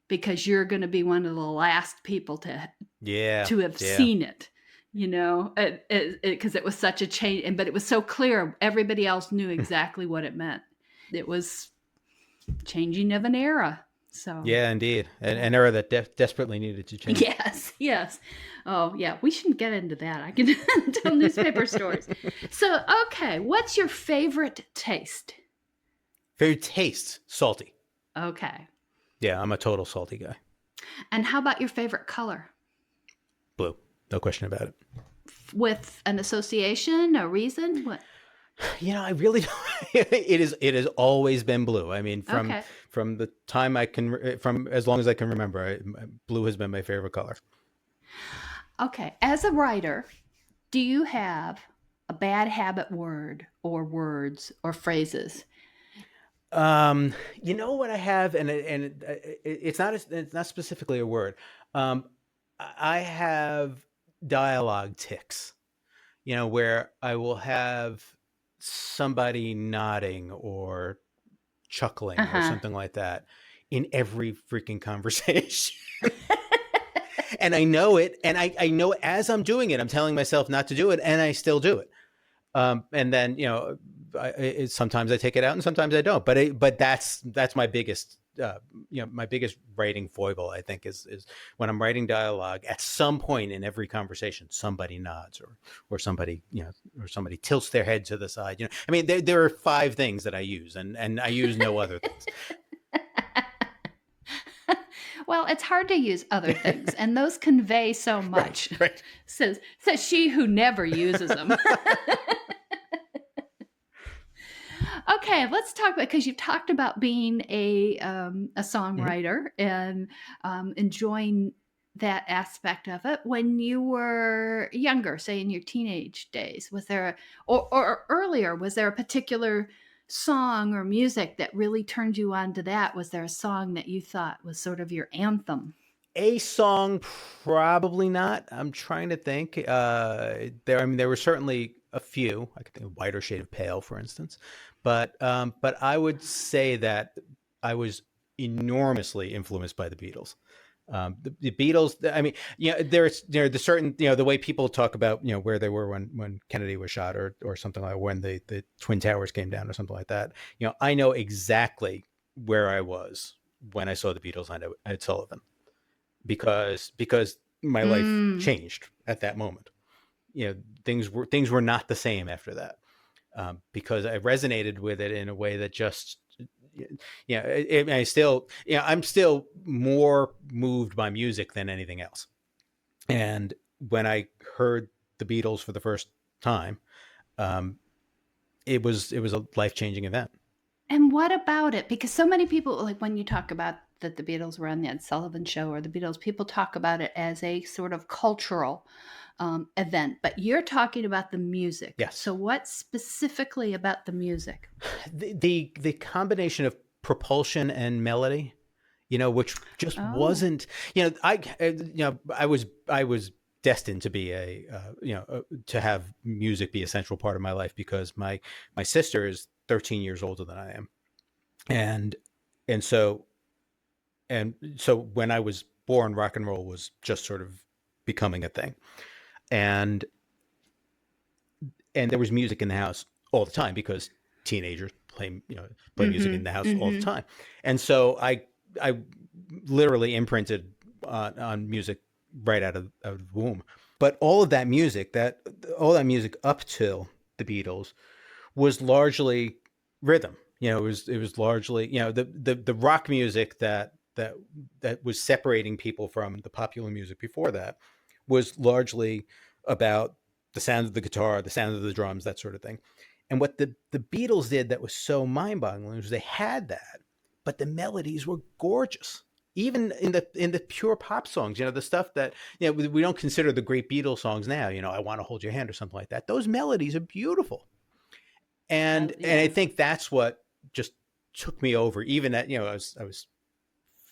because you're going to be one of the last people to have seen it, because it was such a change. But it was so clear. Everybody else knew exactly what it meant. It was changing of an era. So yeah, indeed. An era that desperately needed to change. Yes. Oh, yeah. We shouldn't get into that. I can tell newspaper stories. So, okay. What's your favorite taste? Favorite taste? Salty. Okay. Yeah, I'm a total salty guy. And how about your favorite color? Blue. No question about it. With an association, a reason? What? I really don't. It has always been blue. I mean, from the time from as long as I can remember, blue has been my favorite color. Okay. As a writer, do you have a bad habit word or words or phrases? You know what I have, and it's not specifically a word. I have dialogue tics, where I will have somebody nodding or chuckling or something like that in every freaking conversation. And I know it. And I know as I'm doing it, I'm telling myself not to do it, and I still do it. And then, sometimes I take it out and sometimes I don't, but that's my biggest, my biggest writing foible, I think, is when I'm writing dialogue, at some point in every conversation, somebody nods or somebody, or somebody tilts their head to the side. I mean, there are 5 things that I use, and I use no other things. Well, it's hard to use other things, and those convey so much. Right. Says she who never uses them. Okay, let's talk about, because you've talked about being a songwriter and enjoying that aspect of it. When you were younger, say in your teenage days, was there or earlier, was there a particular song or music that really turned you on to that? Was there a song that you thought was sort of your anthem? A song, probably not. I'm trying to think. There were certainly a few. I could think of Whiter Shade of Pale, for instance. But I would say that I was enormously influenced by the Beatles. The Beatles. I mean, there's the certain, the way people talk about, where they were when Kennedy was shot or something like when the Twin Towers came down or something like that. I know exactly where I was when I saw the Beatles on Ed Sullivan, because my life changed at that moment. Things were not the same after that, because I resonated with it in a way that just. I'm still more moved by music than anything else. And when I heard the Beatles for the first time, it was a life-changing event. And what about it? Because so many people, like when you talk about that the Beatles were on the Ed Sullivan Show or the Beatles, people talk about it as a sort of cultural event, but you're talking about the music. Yes. So what specifically about the music? The combination of propulsion and melody, which just wasn't, I was destined to be to have music be a central part of my life, because my sister is 13 years older than I am. And so when I was born, rock and roll was just sort of becoming a thing. And there was music in the house all the time, because teenagers play music in the house all the time. And so I literally imprinted on music right out of the womb. But all that music up till the Beatles was largely rhythm. It was largely, the rock music that was separating people from the popular music before that was largely about the sound of the guitar, the sound of the drums, that sort of thing. And what the Beatles did that was so mind-boggling was they had that, but the melodies were gorgeous. Even in the pure pop songs, the stuff that, we don't consider the great Beatles songs now, I Want to Hold Your Hand or something like that. Those melodies are beautiful. And I think that's what just took me over. Even at, I was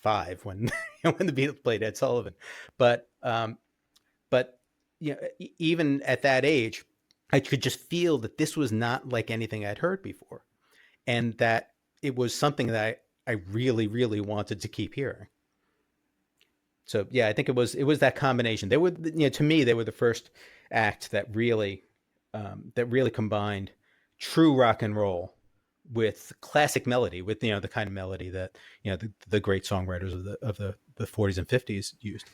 5 when when the Beatles played Ed Sullivan, but even at that age, I could just feel that this was not like anything I'd heard before, and that it was something that I really, really wanted to keep hearing. So I think it was that combination. They were, to me, they were the first act that really combined true rock and roll with classic melody, with the kind of melody that the great songwriters of the 40s and 50s used.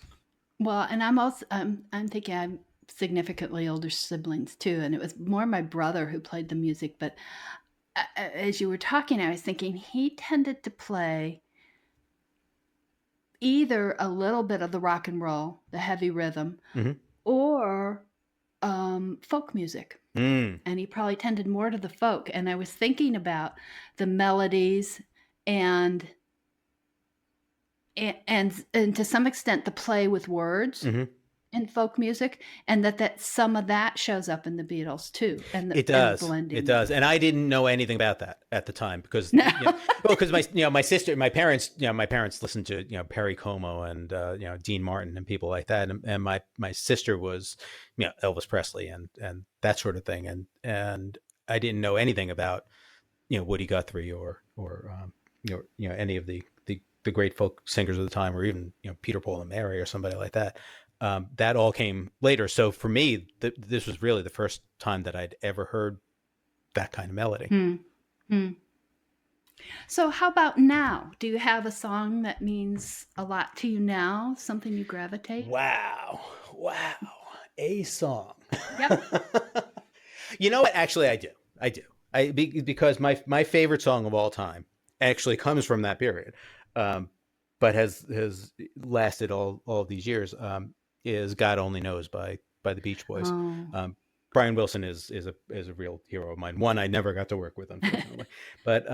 Well, and I'm also I'm thinking I'm significantly older siblings too, and it was more my brother who played the music. But as you were talking, I was thinking he tended to play either a little bit of the rock and roll, the heavy rhythm, or folk music. And he probably tended more to the folk. And I was thinking about the melodies and to some extent the play with words in folk music, and that some of that shows up in the Beatles too. And it does. And I didn't know anything about that at the time because because my parents listened to Perry Como and Dean Martin and people like that, and my sister was Elvis Presley and that sort of thing, and I didn't know anything about Woody Guthrie or any of the great folk singers of the time, or even Peter, Paul and Mary or somebody like that. That all came later. So for me, this was really the first time that I'd ever heard that kind of melody. So how about now? Do you have a song that means a lot to you now? Something you gravitate? Wow. A song. Yep. You know what? Actually, I do. Because my favorite song of all time actually comes from that period, but has lasted all these years. Is God Only Knows by the Beach Boys. Oh. Brian Wilson is a real hero of mine. One I never got to work with, unfortunately. But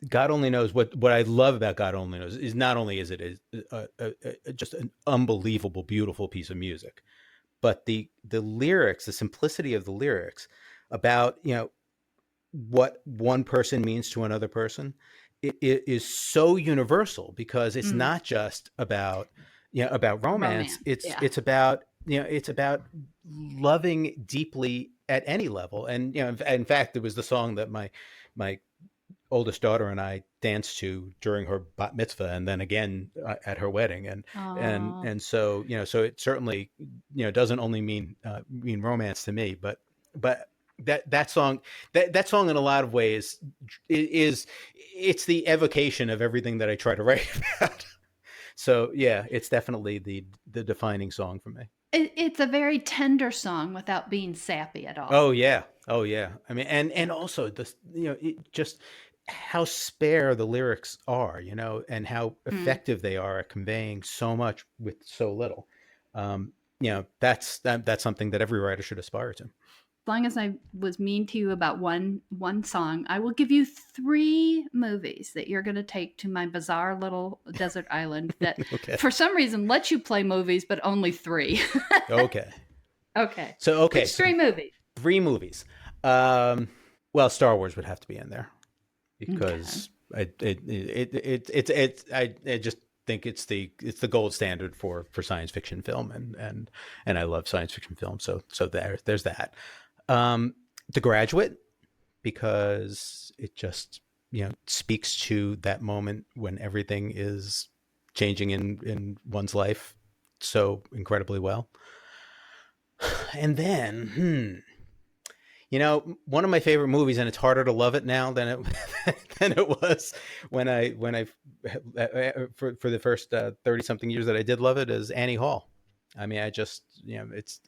God Only Knows, what I love about God Only Knows is not only is it just an unbelievable, beautiful piece of music, but the lyrics, the simplicity of the lyrics about what one person means to another person, it is so universal, because it's not just about about romance. It's about it's about loving deeply at any level. And in fact, there was the song that my oldest daughter and I danced to during her bat mitzvah, and then again at her wedding. And so so it certainly doesn't only mean romance to me, but that song in a lot of ways it's the evocation of everything that I try to write about. So it's definitely the defining song for me. It's a very tender song without being sappy at all. Oh yeah. I mean, and also just how spare the lyrics are, and how effective they are at conveying so much with so little. That's something that every writer should aspire to. As long as I was mean to you about one song, I will give you 3 movies that you're going to take to my bizarre little desert island that for some reason lets you play movies, but only 3. Okay. So which 3 movies? 3 movies. Well, Star Wars would have to be in there, because I just think it's the gold standard for science fiction film, and I love science fiction film. So there's that. The Graduate, because it just speaks to that moment when everything is changing in one's life so incredibly well. And then You know, one of my favorite movies, and it's harder to love it now than it was when I for the first 30 something years that I did love it, is Annie Hall. I mean, I just, it's,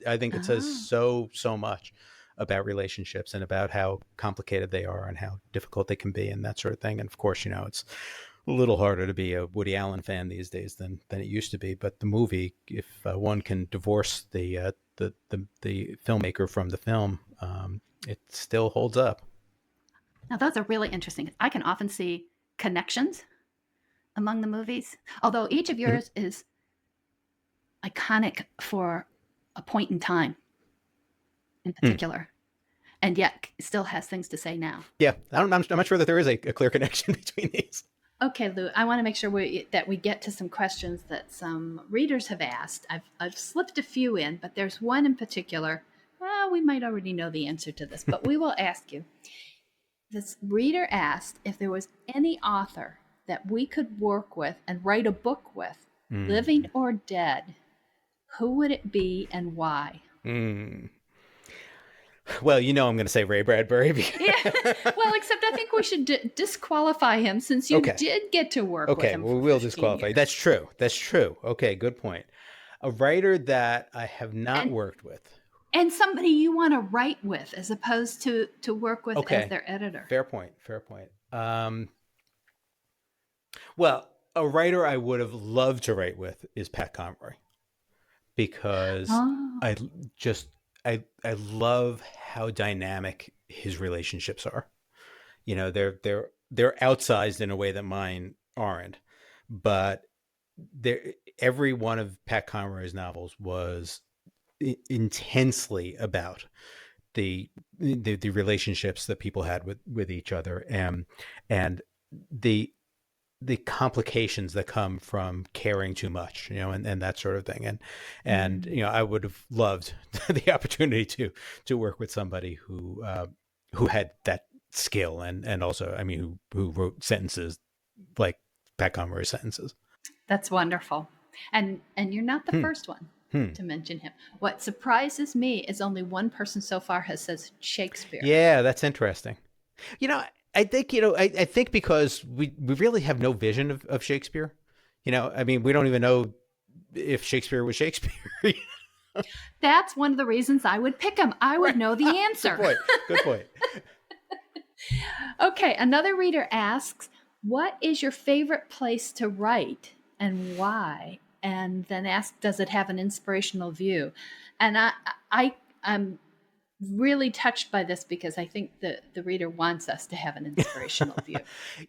I think it says so much about relationships and about how complicated they are and how difficult they can be and that sort of thing. And of course, it's a little harder to be a Woody Allen fan these days than it used to be. But the movie, if one can divorce the filmmaker from the film, it still holds up. Now, those are really interesting. I can often see connections among the movies, although each of yours is iconic for a point in time in particular, and yet still has things to say now. Yeah, I'm not sure that there is a clear connection between these. Okay, Lou, I want to make sure that we get to some questions that some readers have asked. I've slipped a few in, but there's one in particular. Well, we might already know the answer to this, but we will ask you. This reader asked if there was any author that we could work with and write a book with, living or dead. Who would it be and why? Well, I'm going to say Ray Bradbury. Yeah. Well, except I think we should disqualify him since you did get to work with him. Okay, we'll disqualify. Years. That's true. Okay, good point. A writer that I have not worked with. And somebody you want to write with as opposed to work with as their editor. Fair point. Well, a writer I would have loved to write with is Pat Conroy, because I love how dynamic his relationships are. They're outsized in a way that mine aren't, but every one of Pat Conroy's novels was intensely about the relationships that people had with each other, and the complications that come from caring too much, and that sort of thing. And I would have loved the opportunity to work with somebody who had that skill and also, who wrote sentences like Pat Conroy's sentences. That's wonderful. And you're not the first one to mention him. What surprises me is only one person so far has said Shakespeare. Yeah, that's interesting. I think, I think because we really have no vision of Shakespeare. We don't even know if Shakespeare was Shakespeare. That's one of the reasons I would pick him. I would know the answer. Good point. Okay, another reader asks, what is your favorite place to write and why? And then asks, does it have an inspirational view? And I'm really touched by this because I think the reader wants us to have an inspirational view.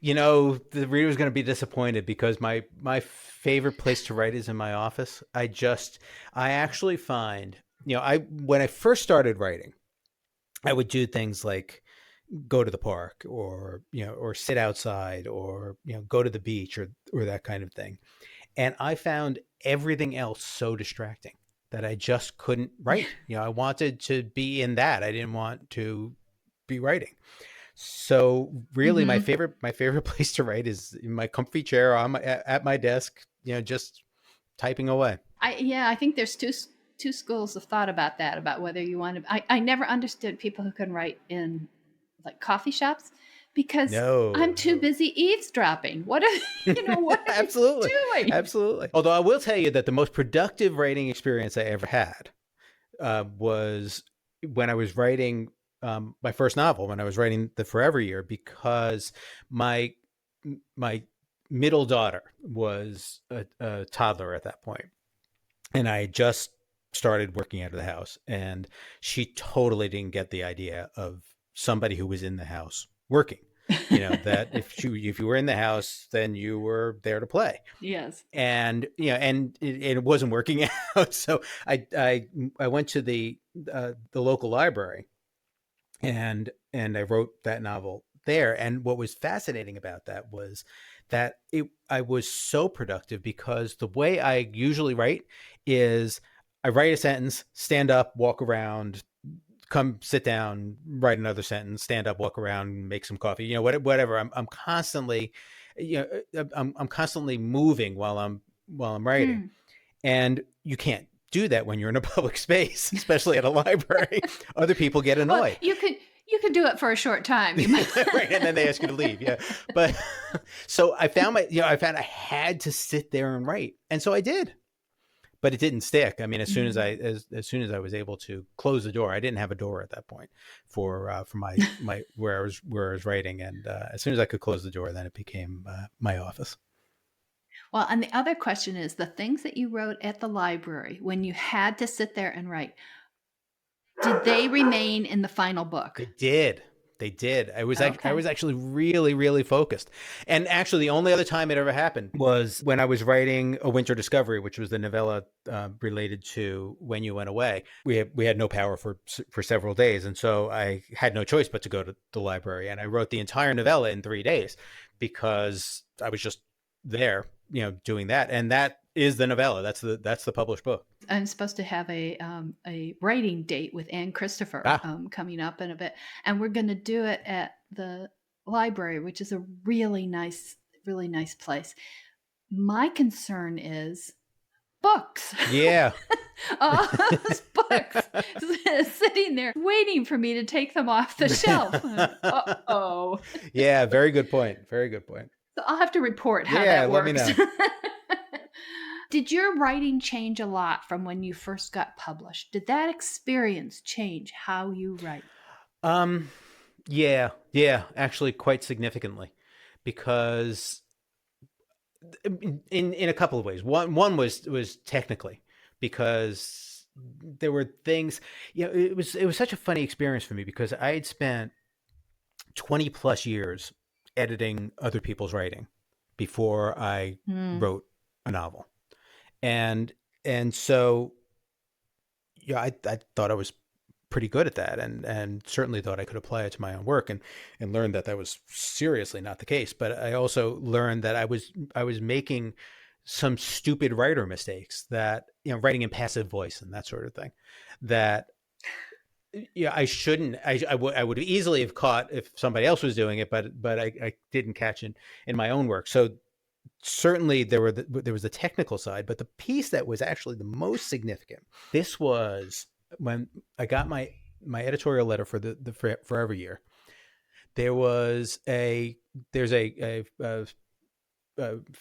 The reader is going to be disappointed because my favorite place to write is in my office. I actually find, when I first started writing, I would do things like go to the park or sit outside or, go to the beach or that kind of thing. And I found everything else so distracting that I just couldn't write. I wanted to be in that. I didn't want to be writing. So really my favorite place to write is in my comfy chair at my desk, just typing away. I think there's two schools of thought about that, about whether you want to, I never understood people who can write in like coffee shops because I'm too busy eavesdropping. What are Absolutely. you doing? Absolutely. Although I will tell you that the most productive writing experience I ever had was when I was writing my first novel, when I was writing The Forever Year, because my middle daughter was a toddler at that point, and I just started working out of the house, and she totally didn't get the idea of somebody who was in the house working. That if you were in the house, then you were there to play. Yes. And it wasn't working out. So I went to the local library and I wrote that novel there. And what was fascinating about that was that I was so productive because the way I usually write is I write a sentence, stand up, walk around, come sit down, write another sentence, stand up, walk around, make some coffee, whatever. I'm constantly, I'm constantly moving while I'm writing, and you can't do that when you're in a public space, especially at a library. Other people get annoyed. Well, you could do it for a short time. You might. Right, and then they ask you to leave. Yeah. But so I found I had to sit there and write. And so I did. But it didn't stick. I mean, as soon as I was able to close the door, I didn't have a door at that point for my where I was writing, and as soon as I could close the door, then it became my office. Well, and the other question is, the things that you wrote at the library when you had to sit there and write, did they remain in the final book? They did. They did. I was actually really, really focused. And actually, the only other time it ever happened was when I was writing A Winter Discovery, which was the novella related to When You Went Away. We had no power for several days. And so I had no choice but to go to the library. And I wrote the entire novella in 3 days because I was just there, doing that. And that is the novella. That's the published book. I'm supposed to have a writing date with Anne Christopher coming up in a bit, and we're going to do it at the library, which is a really nice place. My concern is books. Yeah. Those books sitting there waiting for me to take them off the shelf. Uh-oh. Yeah, very good point. Very good point. So I'll have to report how that works. Let me know. Did your writing change a lot from when you first got published? Did that experience change how you write? Yeah, actually quite significantly, because in a couple of ways. One was technically, because there were things, it was such a funny experience for me because I had spent 20 plus years editing other people's writing before I wrote a novel. And so, I thought I was pretty good at that, and certainly thought I could apply it to my own work, and learned that was seriously not the case. But I also learned that I was making some stupid writer mistakes, that, writing in passive voice and that sort of thing, that I shouldn't. I would easily have caught if somebody else was doing it, but I didn't catch in my own work. So certainly there was the technical side, but the piece that was actually the most significant, this was when I got my editorial letter for the Forever Year. There's a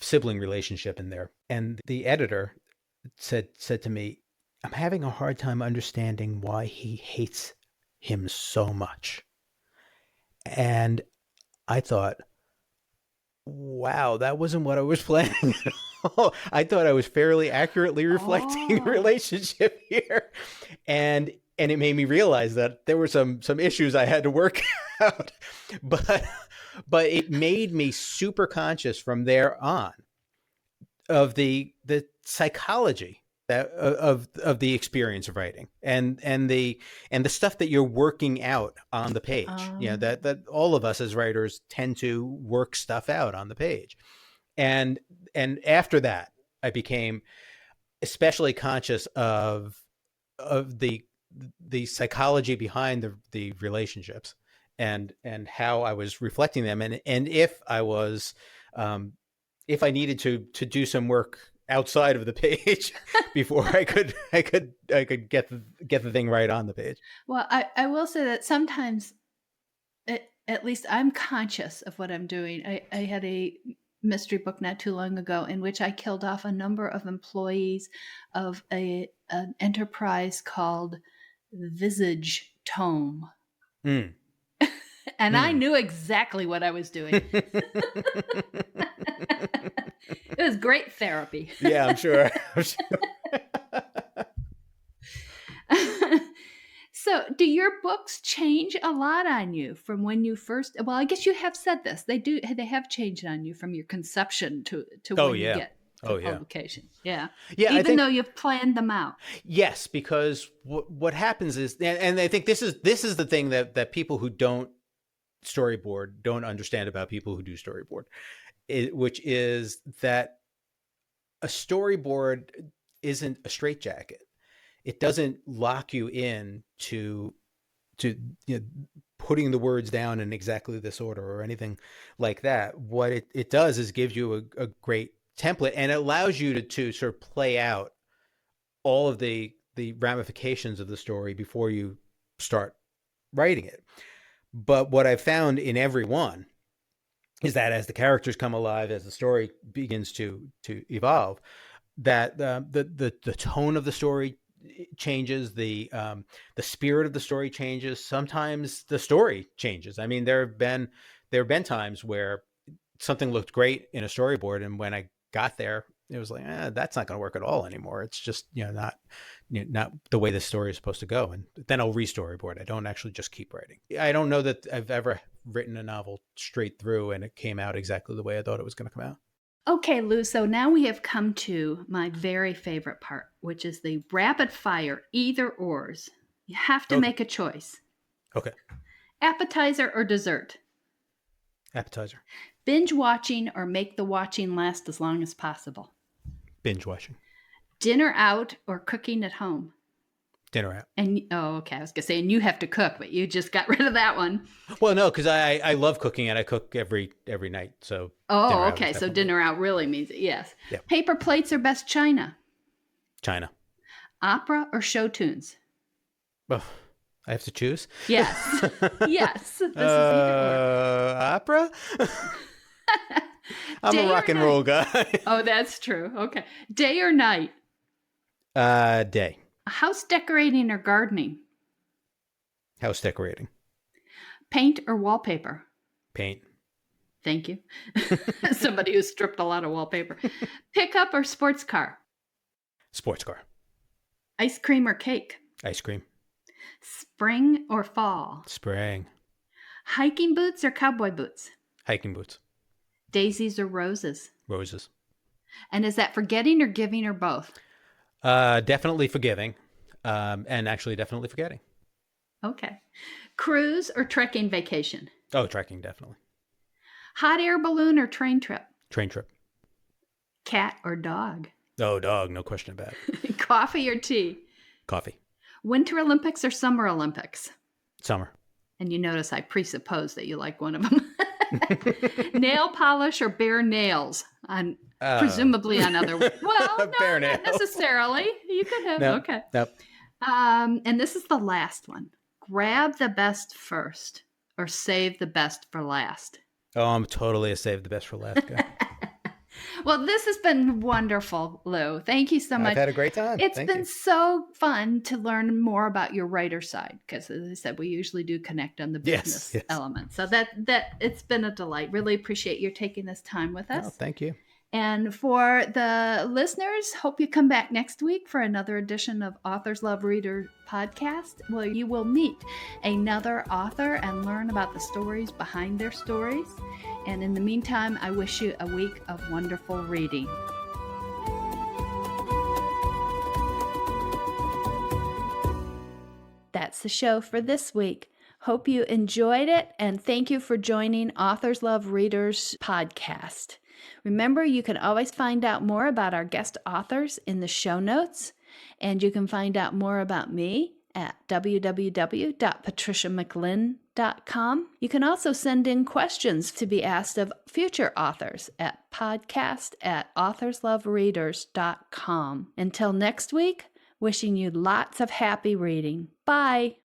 sibling relationship in there, and the editor said to me, "I'm having a hard time understanding why he hates him so much." And I thought, wow, that wasn't what I was planning at all. I thought I was fairly accurately reflecting the relationship here. And it made me realize that there were some issues I had to work out. But it made me super conscious from there on of the psychology of the experience of writing, and the stuff that you're working out on the page. That all of us as writers tend to work stuff out on the page. And after that, I became especially conscious of the psychology behind the relationships, and how I was reflecting them, and if I was if I needed to do some work outside of the page before I could get the thing right on the page. Well, I will say that sometimes, at least I'm conscious of what I'm doing. I had a mystery book not too long ago in which I killed off a number of employees of an enterprise called Visage Tome. And I knew exactly what I was doing. It was great therapy. Yeah, I'm sure. So do your books change a lot on you from when you first, well, I guess you have said this. They have changed on you from your conception to when you get to publication. Yeah. Even though you've planned them out. Yes, because what happens is, and I think this is the thing that people who don't storyboard don't understand about people who do storyboard, which is that a storyboard isn't a straitjacket. It doesn't lock you in to putting the words down in exactly this order or anything like that. What it does is gives you a great template, and it allows you to sort of play out all of the ramifications of the story before you start writing it. But what I've found in every one is that as the characters come alive, as the story begins to evolve, that the tone of the story changes, the spirit of the story changes. Sometimes the story changes. I mean, there have been times where something looked great in a storyboard, and when I got there, it was like, that's not going to work at all anymore. It's just not the way the story is supposed to go. And then I'll re-storyboard. I don't actually just keep writing. I don't know that I've ever written a novel straight through and it came out exactly the way I thought it was going to come out. Okay, Lou, so now we have come to my very favorite part, which is the rapid fire either ors. You have to make a choice. Okay. Appetizer or dessert? Appetizer. Binge watching or make the watching last as long as possible? Binge watching. Dinner out or cooking at home? Dinner out. And okay, I was gonna say, and you have to cook, but you just got rid of that one. Well, no, because I love cooking and I cook every night. So okay, so dinner out really means it. Yes. Yeah. Paper plates or best china? China. Opera or show tunes? Oh, I have to choose. Yes. Yes. This is either or. Opera. I'm a rock and roll guy. Oh, that's true. Okay. Day or night? Day. House decorating or gardening? House decorating. Paint or wallpaper? Paint. Thank you. Somebody who stripped a lot of wallpaper. Pickup or sports car? Sports car. Ice cream or cake? Ice cream. Spring or fall? Spring. Hiking boots or cowboy boots? Hiking boots. Daisies or roses? Roses. And is that for getting or giving or both? Definitely forgiving, and actually definitely forgetting. Okay. Cruise or trekking vacation? Oh, trekking, definitely. Hot air balloon or train trip? Train trip. Cat or dog? Oh, dog, no question about it. Coffee or tea? Coffee. Winter Olympics or Summer Olympics? Summer. And you notice I presuppose that you like one of them. Nail polish or bare nails? Presumably on other... Well, no, bare not nails. Necessarily. You could have... Nope. Okay. Nope. And this is the last one. Grab the best first or save the best for last? Oh, I'm totally a save the best for last guy. Well, this has been wonderful, Lou. Thank you so much. I've had a great time. It's been so fun to learn more about your writer side because, as I said, we usually do connect on the business element. So that it's been a delight. Really appreciate your taking this time with us. Oh, thank you. And for the listeners, hope you come back next week for another edition of Authors Love Reader podcast, where you will meet another author and learn about the stories behind their stories. And in the meantime, I wish you a week of wonderful reading. That's the show for this week. Hope you enjoyed it, and thank you for joining Authors Love Readers podcast. Remember, you can always find out more about our guest authors in the show notes, and you can find out more about me at www.patriciamclinn.com. You can also send in questions to be asked of future authors at podcast@authorslovereaders.com. Until next week, wishing you lots of happy reading. Bye.